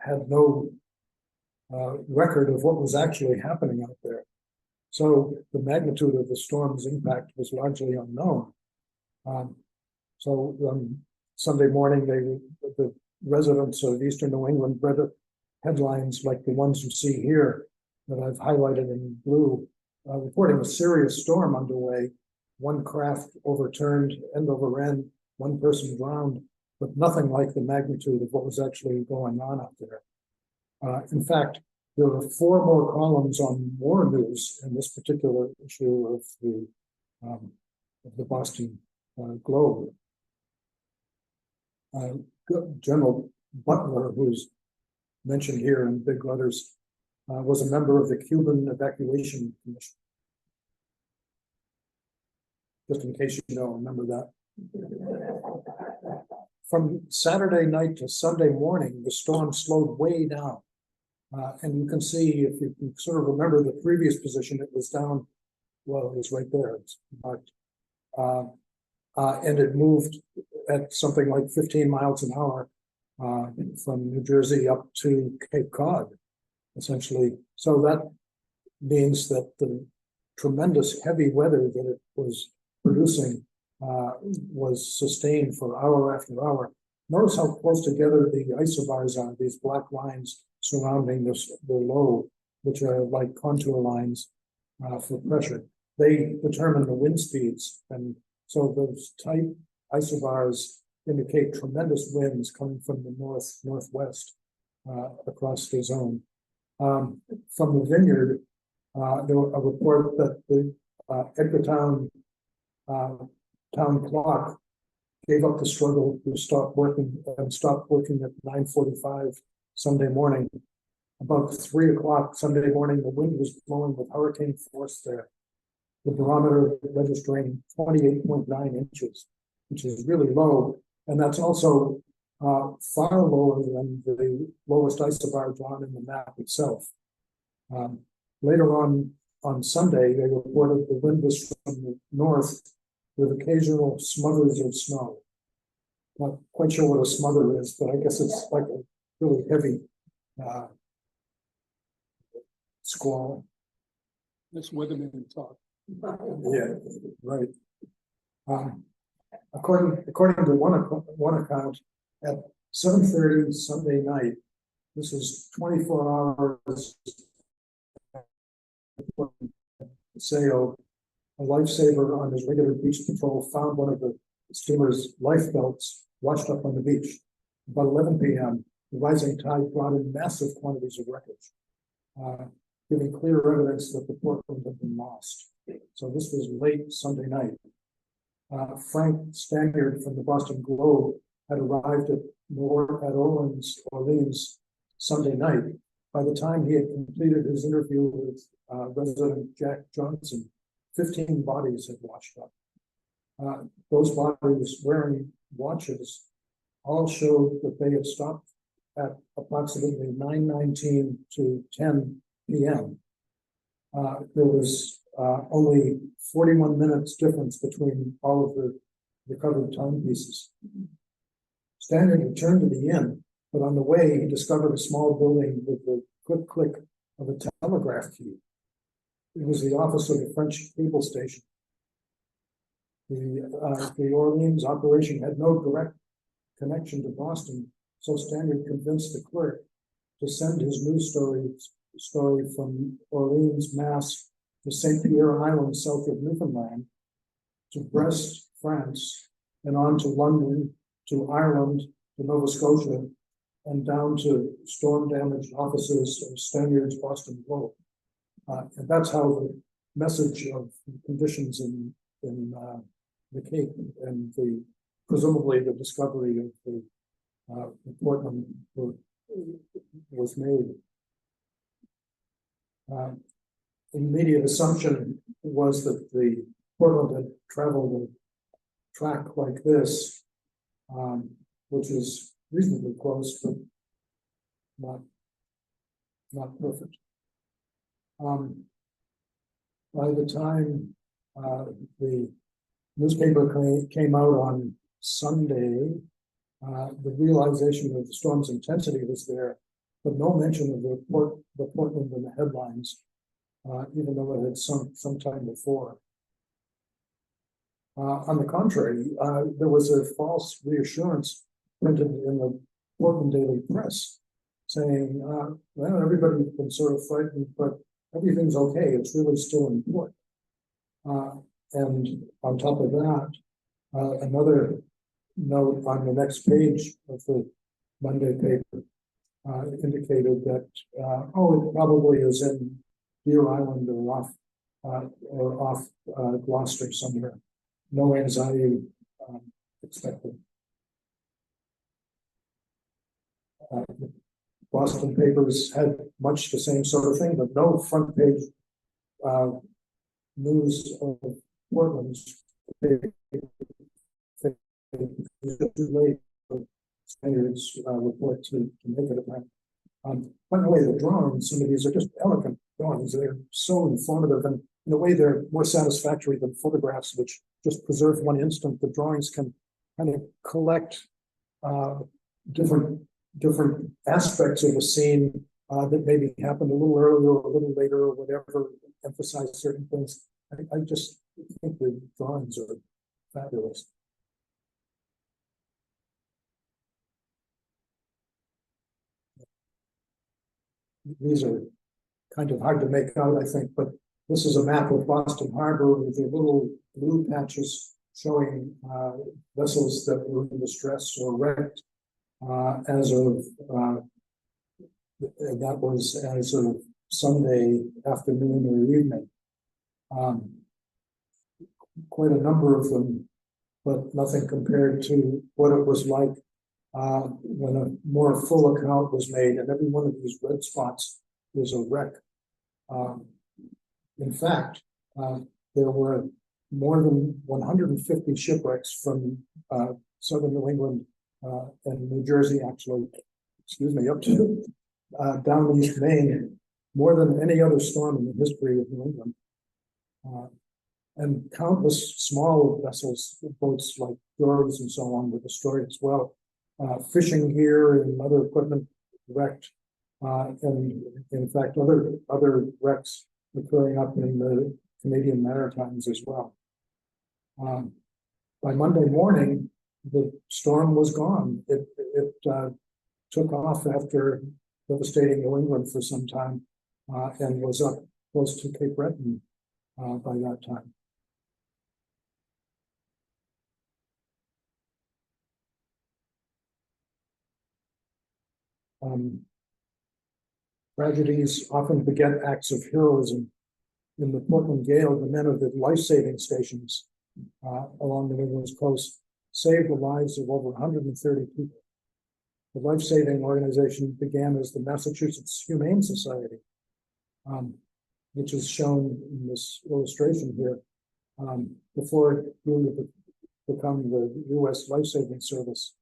had no record of what was actually happening out there. So the magnitude of the storm's impact was largely unknown. So Sunday morning, the residents of Eastern New England read headlines like the ones you see here that I've highlighted in blue, reporting a serious storm underway. 1 craft overturned, end over end, 1 person drowned, but nothing like the magnitude of what was actually going on out there. In fact, there were 4 more columns on war news in this particular issue of the Boston Globe. General Butler, who's mentioned here in big letters, was a member of the Cuban Evacuation Commission. Just in case you don't remember that. From Saturday night to Sunday morning, the storm slowed way down. And you can see, if you can sort of remember the previous position, it was down, well, it was right there. It's marked. And it moved at something like 15 miles an hour from New Jersey up to Cape Cod, essentially. So that means that the tremendous heavy weather that it was producing was sustained for hour after hour. Notice how close together the isobars are, these black lines surrounding the low, which are like contour lines for pressure. They determine the wind speeds, and so those tight isobars indicate tremendous winds coming from the northwest across the zone. From the vineyard, there was a report that the Edgartown town clock gave up the struggle to stop working and stopped working at 9:45 Sunday morning. About 3 o'clock Sunday morning, the wind was blowing with hurricane force there. The barometer registering 28.9 inches, which is really low. And that's also far lower than the lowest isobar drawn in the map itself. Later on Sunday, they reported the wind was from the north with occasional smothers of snow. Not quite sure what a smother is, but I guess it's like a really heavy squall. That's weatherman talk. Yeah, right. According to one account, at 7:30 Sunday night, this is 24 hours. Sail, a lifesaver on his regular beach patrol found one of the steamer's life belts washed up on the beach. About 11 p.m., the rising tide brought in massive quantities of wreckage, giving clear evidence that the Portland had been lost. So this was late Sunday night. Frank Stanyard from the Boston Globe had arrived at Orleans Sunday night. By the time he had completed his interview with resident Jack Johnson, 15 bodies had washed up. Those bodies wearing watches all showed that they had stopped at approximately 9:19 to 10 p.m. There was only 41 minutes difference between all of the recovered timepieces. Stanyard returned to the inn, but on the way he discovered a small building with the click of a telegraph key. It was the office of the French cable station. The Orleans operation had no direct connection to Boston, so Stanyard convinced the clerk to send his news story from Orleans, Mass, to St. Pierre Island, south of Newfoundland, to Brest, France, and on to London, to Ireland, to Nova Scotia, and down to storm-damaged offices of Stanyard's Boston Globe. And that's how the message of conditions in the Cape and presumably the discovery of the Portland was made. The immediate assumption was that the Portland had traveled a track like this, which is reasonably close, but not perfect. By the time the newspaper came out on Sunday, the realization of the storm's intensity was there, but no mention of the Portland in the headlines, even though it had sunk sometime before. On the contrary, there was a false reassurance printed in the Portland Daily Press saying, well, everybody's been sort of frightened, but everything's okay. It's really still in port. And on top of that, another note on the next page of the Monday paper indicated that, it probably is in Deer Island or off Gloucester somewhere. No anxiety expected. The Boston papers had much the same sort of thing, but no front page news of Portland's. Too late for Stanyard's report to make it a plan. By the way, the drawings, some of these are just elegant drawings. They're so informative, and in a way they're more satisfactory than photographs, which just preserve one instant. The drawings can kind of collect different aspects of a scene that maybe happened a little earlier or a little later or whatever, emphasize certain things. I just think the drawings are fabulous. These are kind of hard to make out, I think, but this is a map of Boston Harbor with the little blue patches showing vessels that were in distress or wrecked as of that was as of Sunday afternoon or evening. Quite a number of them, but nothing compared to what it was like when a more full account was made, and every one of these red spots is a wreck. In fact, there were more than 150 shipwrecks from southern New England and New Jersey, actually, excuse me, up to down East Maine, more than any other storm in the history of New England. And countless small vessels, boats like dories and so on, were destroyed as well. Fishing gear and other equipment wrecked, and in fact, other wrecks occurring up in the Canadian Maritimes as well. By Monday morning, the storm was gone. It took off after devastating New England for some time, and was up close to Cape Breton by that time. Tragedies often beget acts of heroism. In the Portland Gale, the men of the life-saving stations along New England's coast saved the lives of over 130 people. The life-saving organization began as the Massachusetts Humane Society, which is shown in this illustration here, before it grew to become the U.S. Life-Saving Service.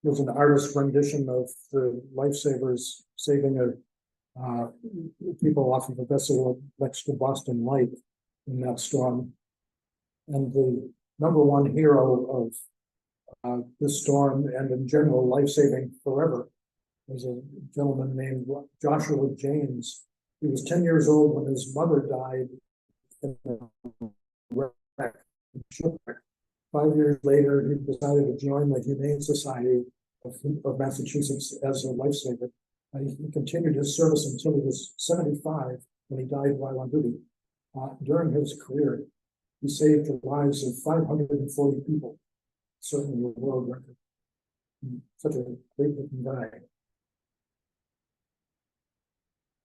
There's an artist's rendition of the lifesavers saving people off of a vessel next to Boston Light in that storm. And the number one hero of this storm and in general life-saving forever is a gentleman named Joshua James. He was 10 years old when his mother died in a wreck. 5 years later, he decided to join the Humane Society of Massachusetts as a lifesaver. He continued his service until he was 75 when he died while on duty. During his career, he saved the lives of 540 people, certainly a world record. Such a great-looking guy.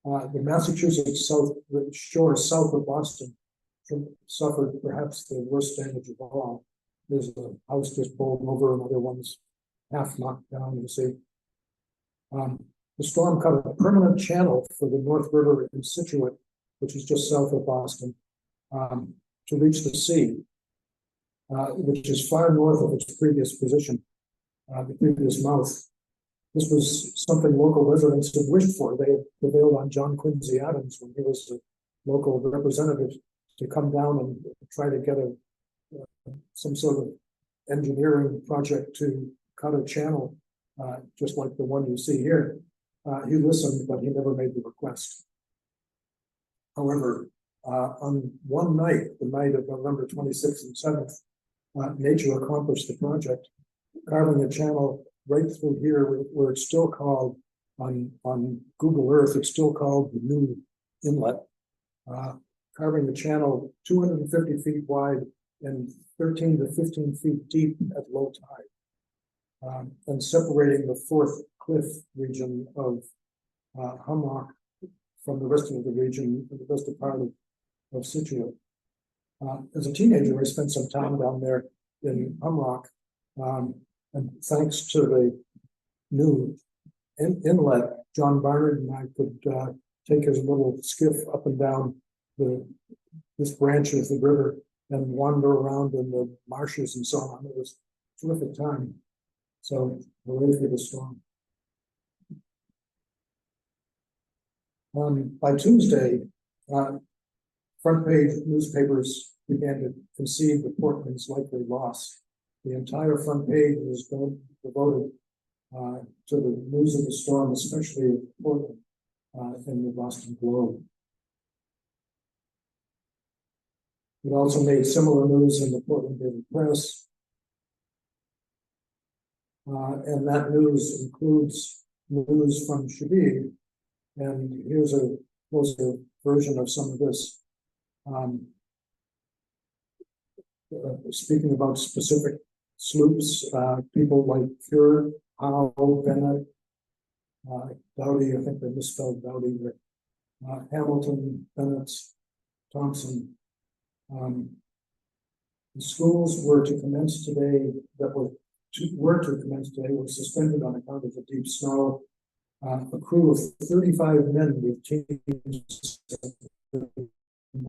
The Massachusetts shore south of Boston suffered perhaps the worst damage of all. There's a house just bowled over, another one's half knocked down, you see. The storm cut a permanent channel for the North River in Situate, which is just south of Boston, to reach the sea, which is far north of its previous position, the previous mouth. This was something local residents had wished for. They had prevailed on John Quincy Adams when he was the local representative to come down and try to get some sort of engineering project to cut a channel, just like the one you see here. He listened, but he never made the request. However, on one night, the night of November 26th and 7th, nature accomplished the project, carving a channel right through here where it's still called, on Google Earth, it's still called the New Inlet, carving the channel 250 feet wide and 13 to 15 feet deep at low tide, and separating the fourth cliff region of Humrock from the rest of the region, the rest of part of Situate. As a teenager, I spent some time down there in Humrock, and thanks to the new inlet, John Barnard and I could take his little skiff up and down this branch of the river and wander around in the marshes and so on. It was a terrific time. So we're ready for the storm. By Tuesday, front page newspapers began to concede the Portland's likely loss. The entire front page was devoted to the news of the storm, especially of Portland in the Boston Globe. It also made similar news in the Portland Daily Press. And that news includes news from Shabib, and here's a closer version of some of this. Speaking about specific sloops, people like Fuhr, Howe, Bennett, Dowdy, I think they misspelled Dowdy, but Hamilton, Bennett, Thompson. The schools were to commence today, were suspended on account of the deep snow. A crew of 35 men with teams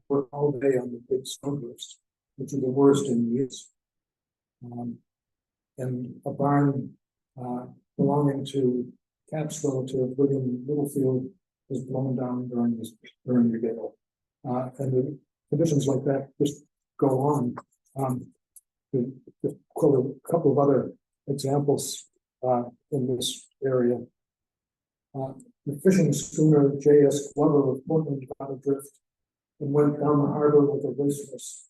worked all day on the big snowdrifts, which are the worst in years. And a barn belonging to Cap's relative, William Littlefield, was blown down during the gale. And the conditions like that just go on. To quote a couple of other examples in this area. The fishing schooner J.S. Glover of Portland got adrift and went down the harbor with a racehorse.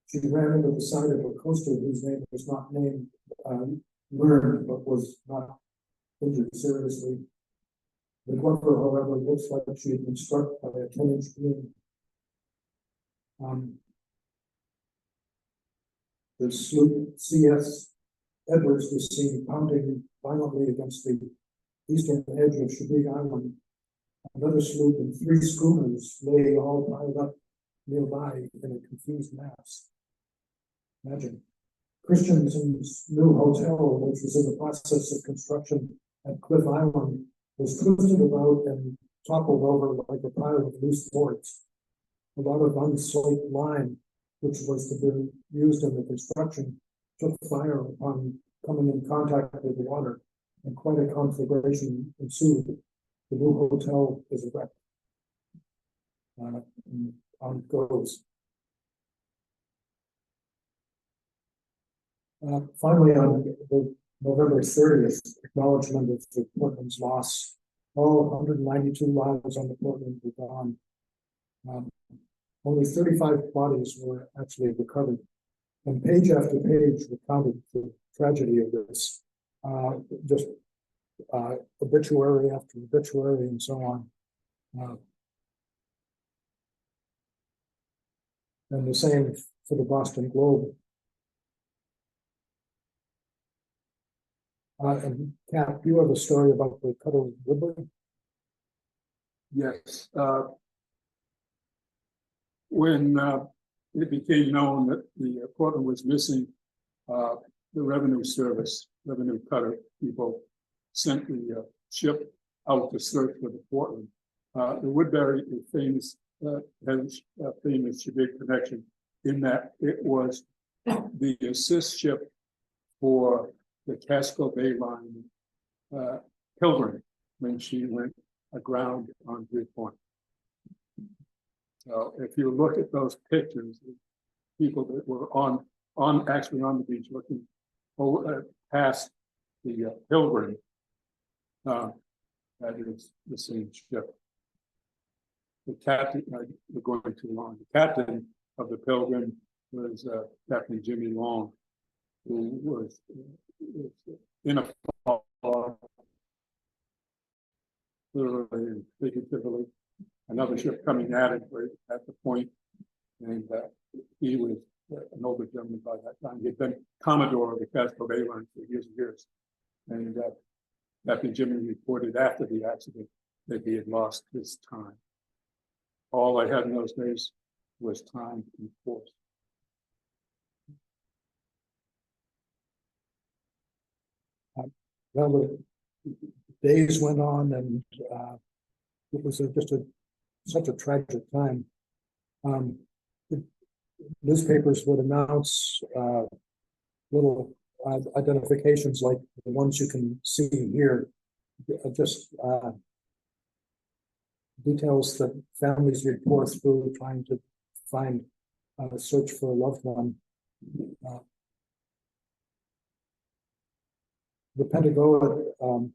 She ran into the side of a coaster whose name was not named, learned, but was not injured seriously. The Glover, however, looks like she had been struck by a 10-inch beam. The sloop C.S. Edwards was seen pounding violently against the eastern edge of Shabig Island. Another sloop and 3 schooners lay all piled up nearby in a confused mass. Imagine. Christensen's new hotel, which was in the process of construction at Cliff Island, was twisted about and toppled over like a pile of loose boards. A lot of unslaked lime, which was to be used in the construction, took fire upon coming in contact with the water, and quite a conflagration ensued. The new hotel is a wreck. On it goes. Finally, on the November 30th acknowledgement of the Portland's loss, all 192 lives on the Portland were gone. Only 35 bodies were actually recovered. And page after page recounted the tragedy of this, just obituary after obituary and so on. And the same for the Boston Globe. And Cap, you have a story about the Cutter Woodland? Yes. When it became known that the Portland was missing, the revenue cutter people sent the ship out to search for the Portland. The Woodbury is famous, has a famous Shabig connection in that it was the assist ship for the Casco Bay Line Pilgrim when she went aground on Good Point. So if you look at those pictures, people that were actually on the beach looking over, past the Pilgrim, that is the same ship. The captain, we're going too long. The captain of the Pilgrim was Captain Jimmy Long, who was in a fog, literally and figuratively. Another ship coming at it right at the point, and he was an older gentleman by that time. He had been Commodore of the Casco Bay Line for years and years. And Captain Jimmy reported after the accident that he had lost his time. All I had in those days was time and force. Well, the days went on, and it was such a tragic time. The newspapers would announce little identifications like the ones you can see here, just details that families would pour through trying to find search for a loved one. The Pentagon,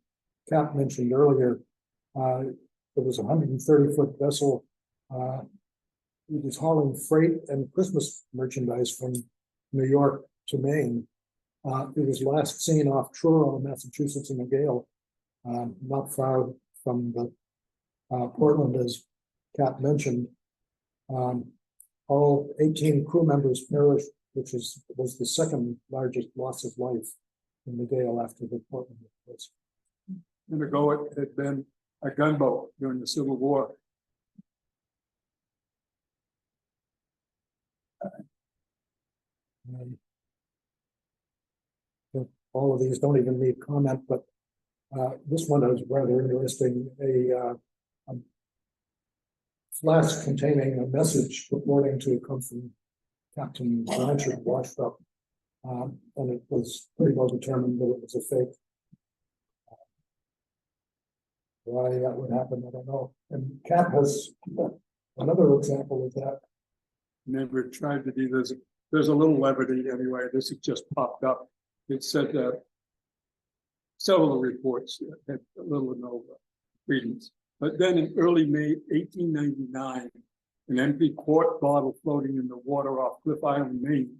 Cap mentioned earlier, there was a 130-foot vessel. It was hauling freight and Christmas merchandise from New York to Maine. It was last seen off Truro, Massachusetts, in the gale not far from the Portland, as Kat mentioned. All 18 crew members perished, which was the second largest loss of life in the Gale after the Portland was. And ago, it had been a gunboat during the Civil War. All of these don't even need comment, but this one is rather interesting. A flask containing a message purporting to come from Captain Blanchard washed up, and it was pretty well determined that it was a fake. Why that would happen, I don't know. And Cap has another example of that. Never tried to be, there's a little levity anyway. This has just popped up. It said that several reports had a little or no credence. But then in early May 1899, an empty quart bottle floating in the water off Cliff Island, Maine,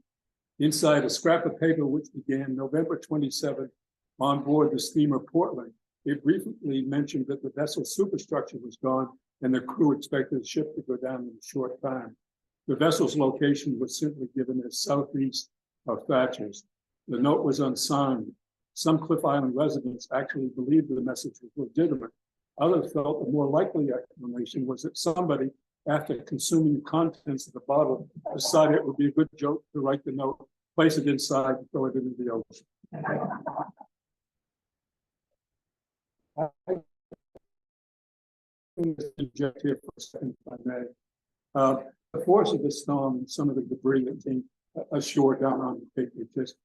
inside a scrap of paper which began November 27th on board the steamer Portland. It briefly mentioned that the vessel's superstructure was gone and the crew expected the ship to go down in a short time. The vessel's location was simply given as southeast of Thatcher's. The note was unsigned. Some Cliff Island residents actually believed the message was legitimate. Others felt the more likely explanation was that somebody, after consuming the contents of the bottle, decided it would be a good joke to write the note, place it inside, and throw it into the ocean. I interject here for a second, if I may. The force of the storm and some of the debris that came ashore down on the Cape was just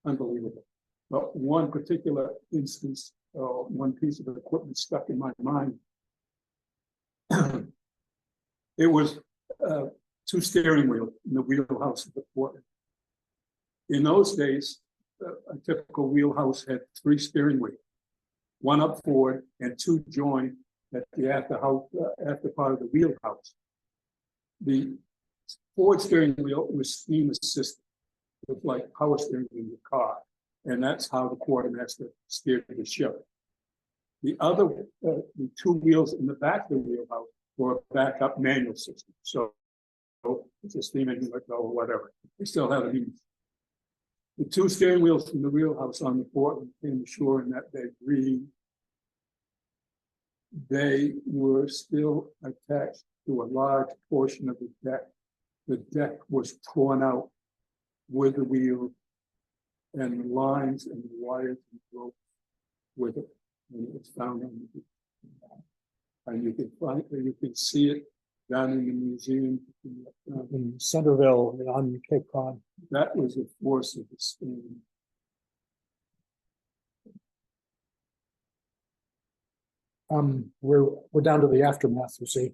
unbelievable. But one particular instance, one piece of equipment stuck in my mind. It was two steering wheels in the wheelhouse of the Portland. In those days, a typical wheelhouse had 3 steering wheels, one up forward and 2 joined at the after part of the wheelhouse. The forward steering wheel was steam assisted, with like power steering in the car, and that's how the quartermaster steered the ship. The other, the 2 wheels in the back of the wheelhouse were a backup manual system. So it's a steam engine let go or whatever. They still had a means. The 2 steering wheels from the wheelhouse on the Portland came ashore in that day green. They were still attached to a large portion of the deck. The deck was torn out with the wheel and the lines and the wires and ropes with it. And it was found on the beach. And you can see it down in the museum In Centerville on Cape Cod. That was the force of the storm. We're down to the aftermath, you see.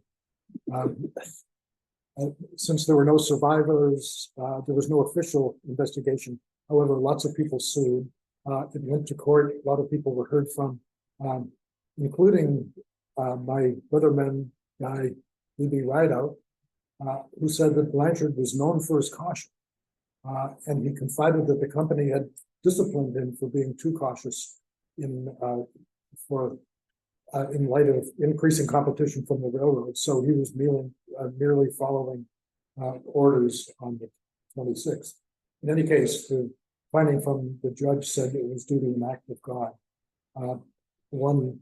Since there were no survivors, there was no official investigation. However, lots of people sued. It went to court. A lot of people were heard from, including my weatherman guy, E.B. Rideout, who said that Blanchard was known for his caution. And he confided that the company had disciplined him for being too cautious in light of increasing competition from the railroad. So he was merely following orders on the 26th. In any case, the finding from the judge said it was due to an act of God. One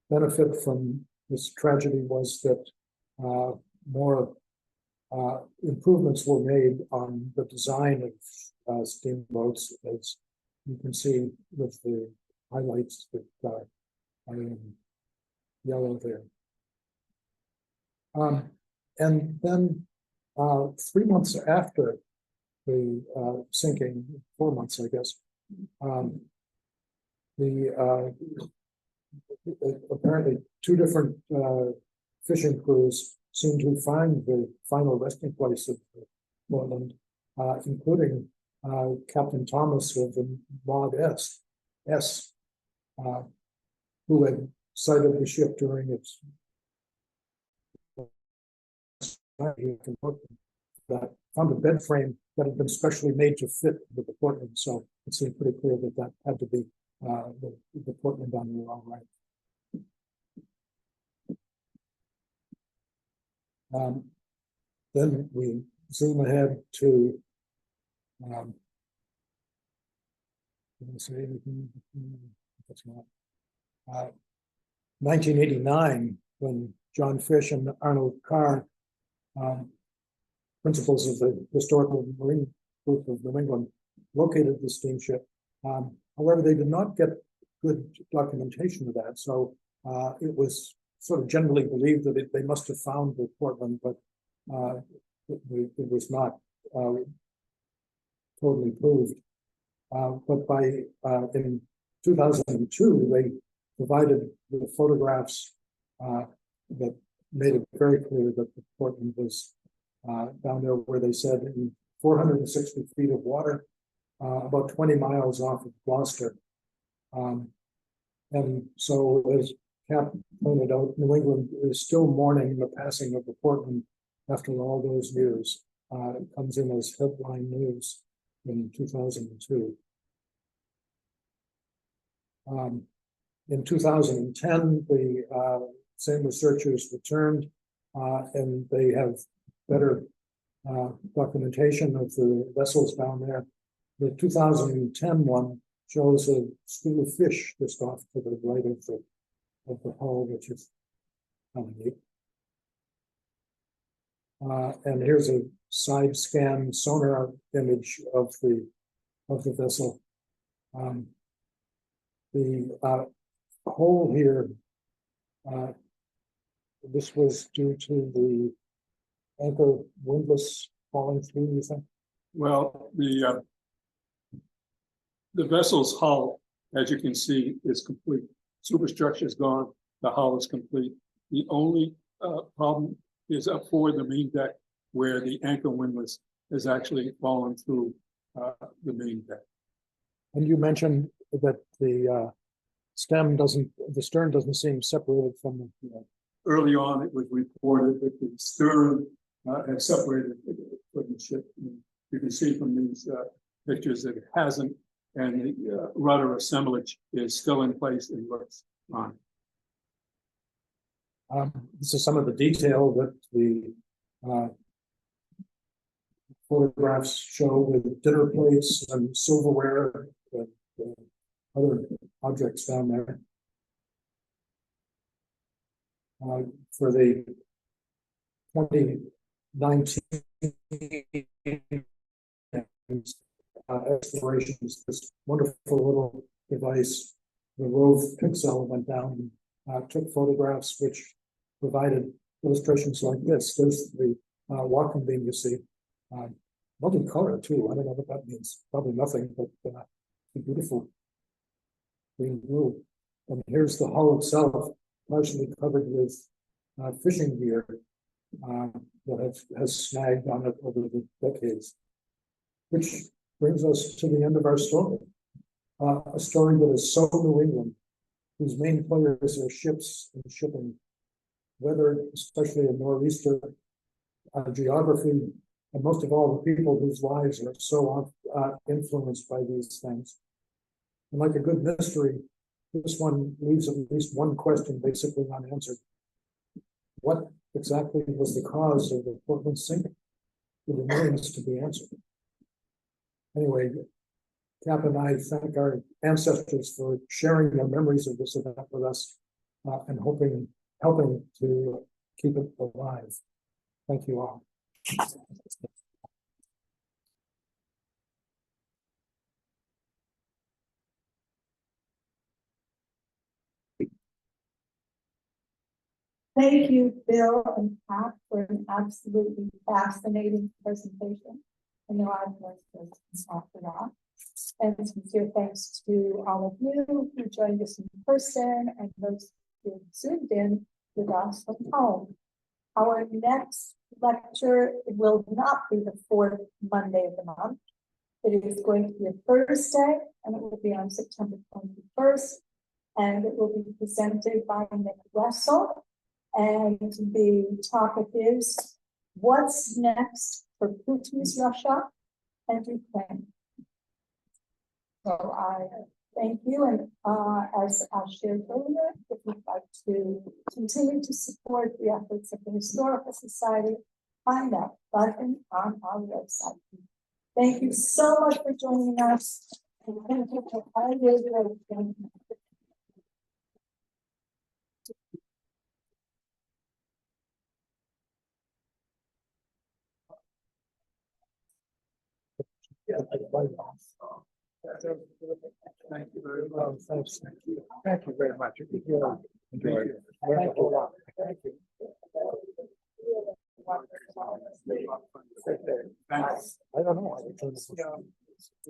benefit from this tragedy was that more improvements were made on the design of steamboats, as you can see with the highlights that are in yellow there. And then 3 months after the sinking, 4 months, I guess, apparently 2 different fishing crews seemed to find the final resting place of the Portland, including Captain Thomas of the Maud S, who had sighted the ship during its that found a bed frame that had been specially made to fit with the Portland. So it seemed pretty clear that that had to be the Portland on the all right. Then we zoom ahead to did I say anything? That's not. 1989, when John Fish and Arnold Carr, principals of the Historical Marine Group of New England, located the steamship. However, they did not get good documentation of that, so it was sort of generally believed that they must have found the Portland, but it was not totally proved. But by in 2002, they provided the photographs that made it very clear that the Portland was down there, where they said in 460 feet of water, about 20 miles off of Gloucester. And so, as Cap pointed out, New England is still mourning the passing of the Portland after all those years. It comes in as headline news in 2002. In 2010, the same researchers returned, and they have better documentation of the vessels down there. The 2010 one shows a school of fish just off to the right of the hull, which is kind of neat. And here's a side scan sonar image of the vessel. The hole here, this was due to the anchor windlass falling through, you think? Well, the vessel's hull, as you can see, is complete. Superstructure is gone. The hull is complete. The only problem is up for the main deck, where the anchor windlass has actually fallen through the main deck. And you mentioned that the stern doesn't seem separated from the. Early on, it was reported that the stern had separated from the ship. You can see from these pictures that it hasn't, and the rudder assemblage is still in place and looks fine. This is some of the detail that the photographs show, with dinner plates and silverware and other objects down there. For the 2019 explorations, this wonderful little device, the Rove Pixel, went down and took photographs which provided illustrations like this. There's the walking beam you see, multicolor too. I don't know what that means. Probably nothing, but beautiful green blue. And here's the hull itself, partially covered with fishing gear that has snagged on it over the decades. Which brings us to the end of our story. A story that is so New England, whose main players are ships and shipping, weather, especially a nor'easter, geography, and most of all, the people whose lives are so influenced by these things. And like a good mystery, this one leaves at least one question basically unanswered. What exactly was the cause of the Portland sinking? It remains to be answered. Anyway, Cap and I thank our ancestors for sharing their memories of this event with us and helping to keep it alive. Thank you all. Thank you, Bill and Pat, for an absolutely fascinating presentation. I know I've learned this after that. And sincere thanks to all of you who joined us in person and those who zoomed in with us from home. Our next lecture will not be the fourth Monday of the month. It is going to be a Thursday, and it will be on September 21st. And it will be presented by Nick Wessel. And the topic is, what's next for Putin's Russia and Ukraine? So I Thank you, and as I shared earlier, if you'd like to continue to support the efforts of the Historical Society, find that button on our website. Thank you so much for joining us. And thank you for all your work. Thank you. Thank you very much. Thank you very much. Enjoy it. Thank you. Thank you. Thanks. I don't know.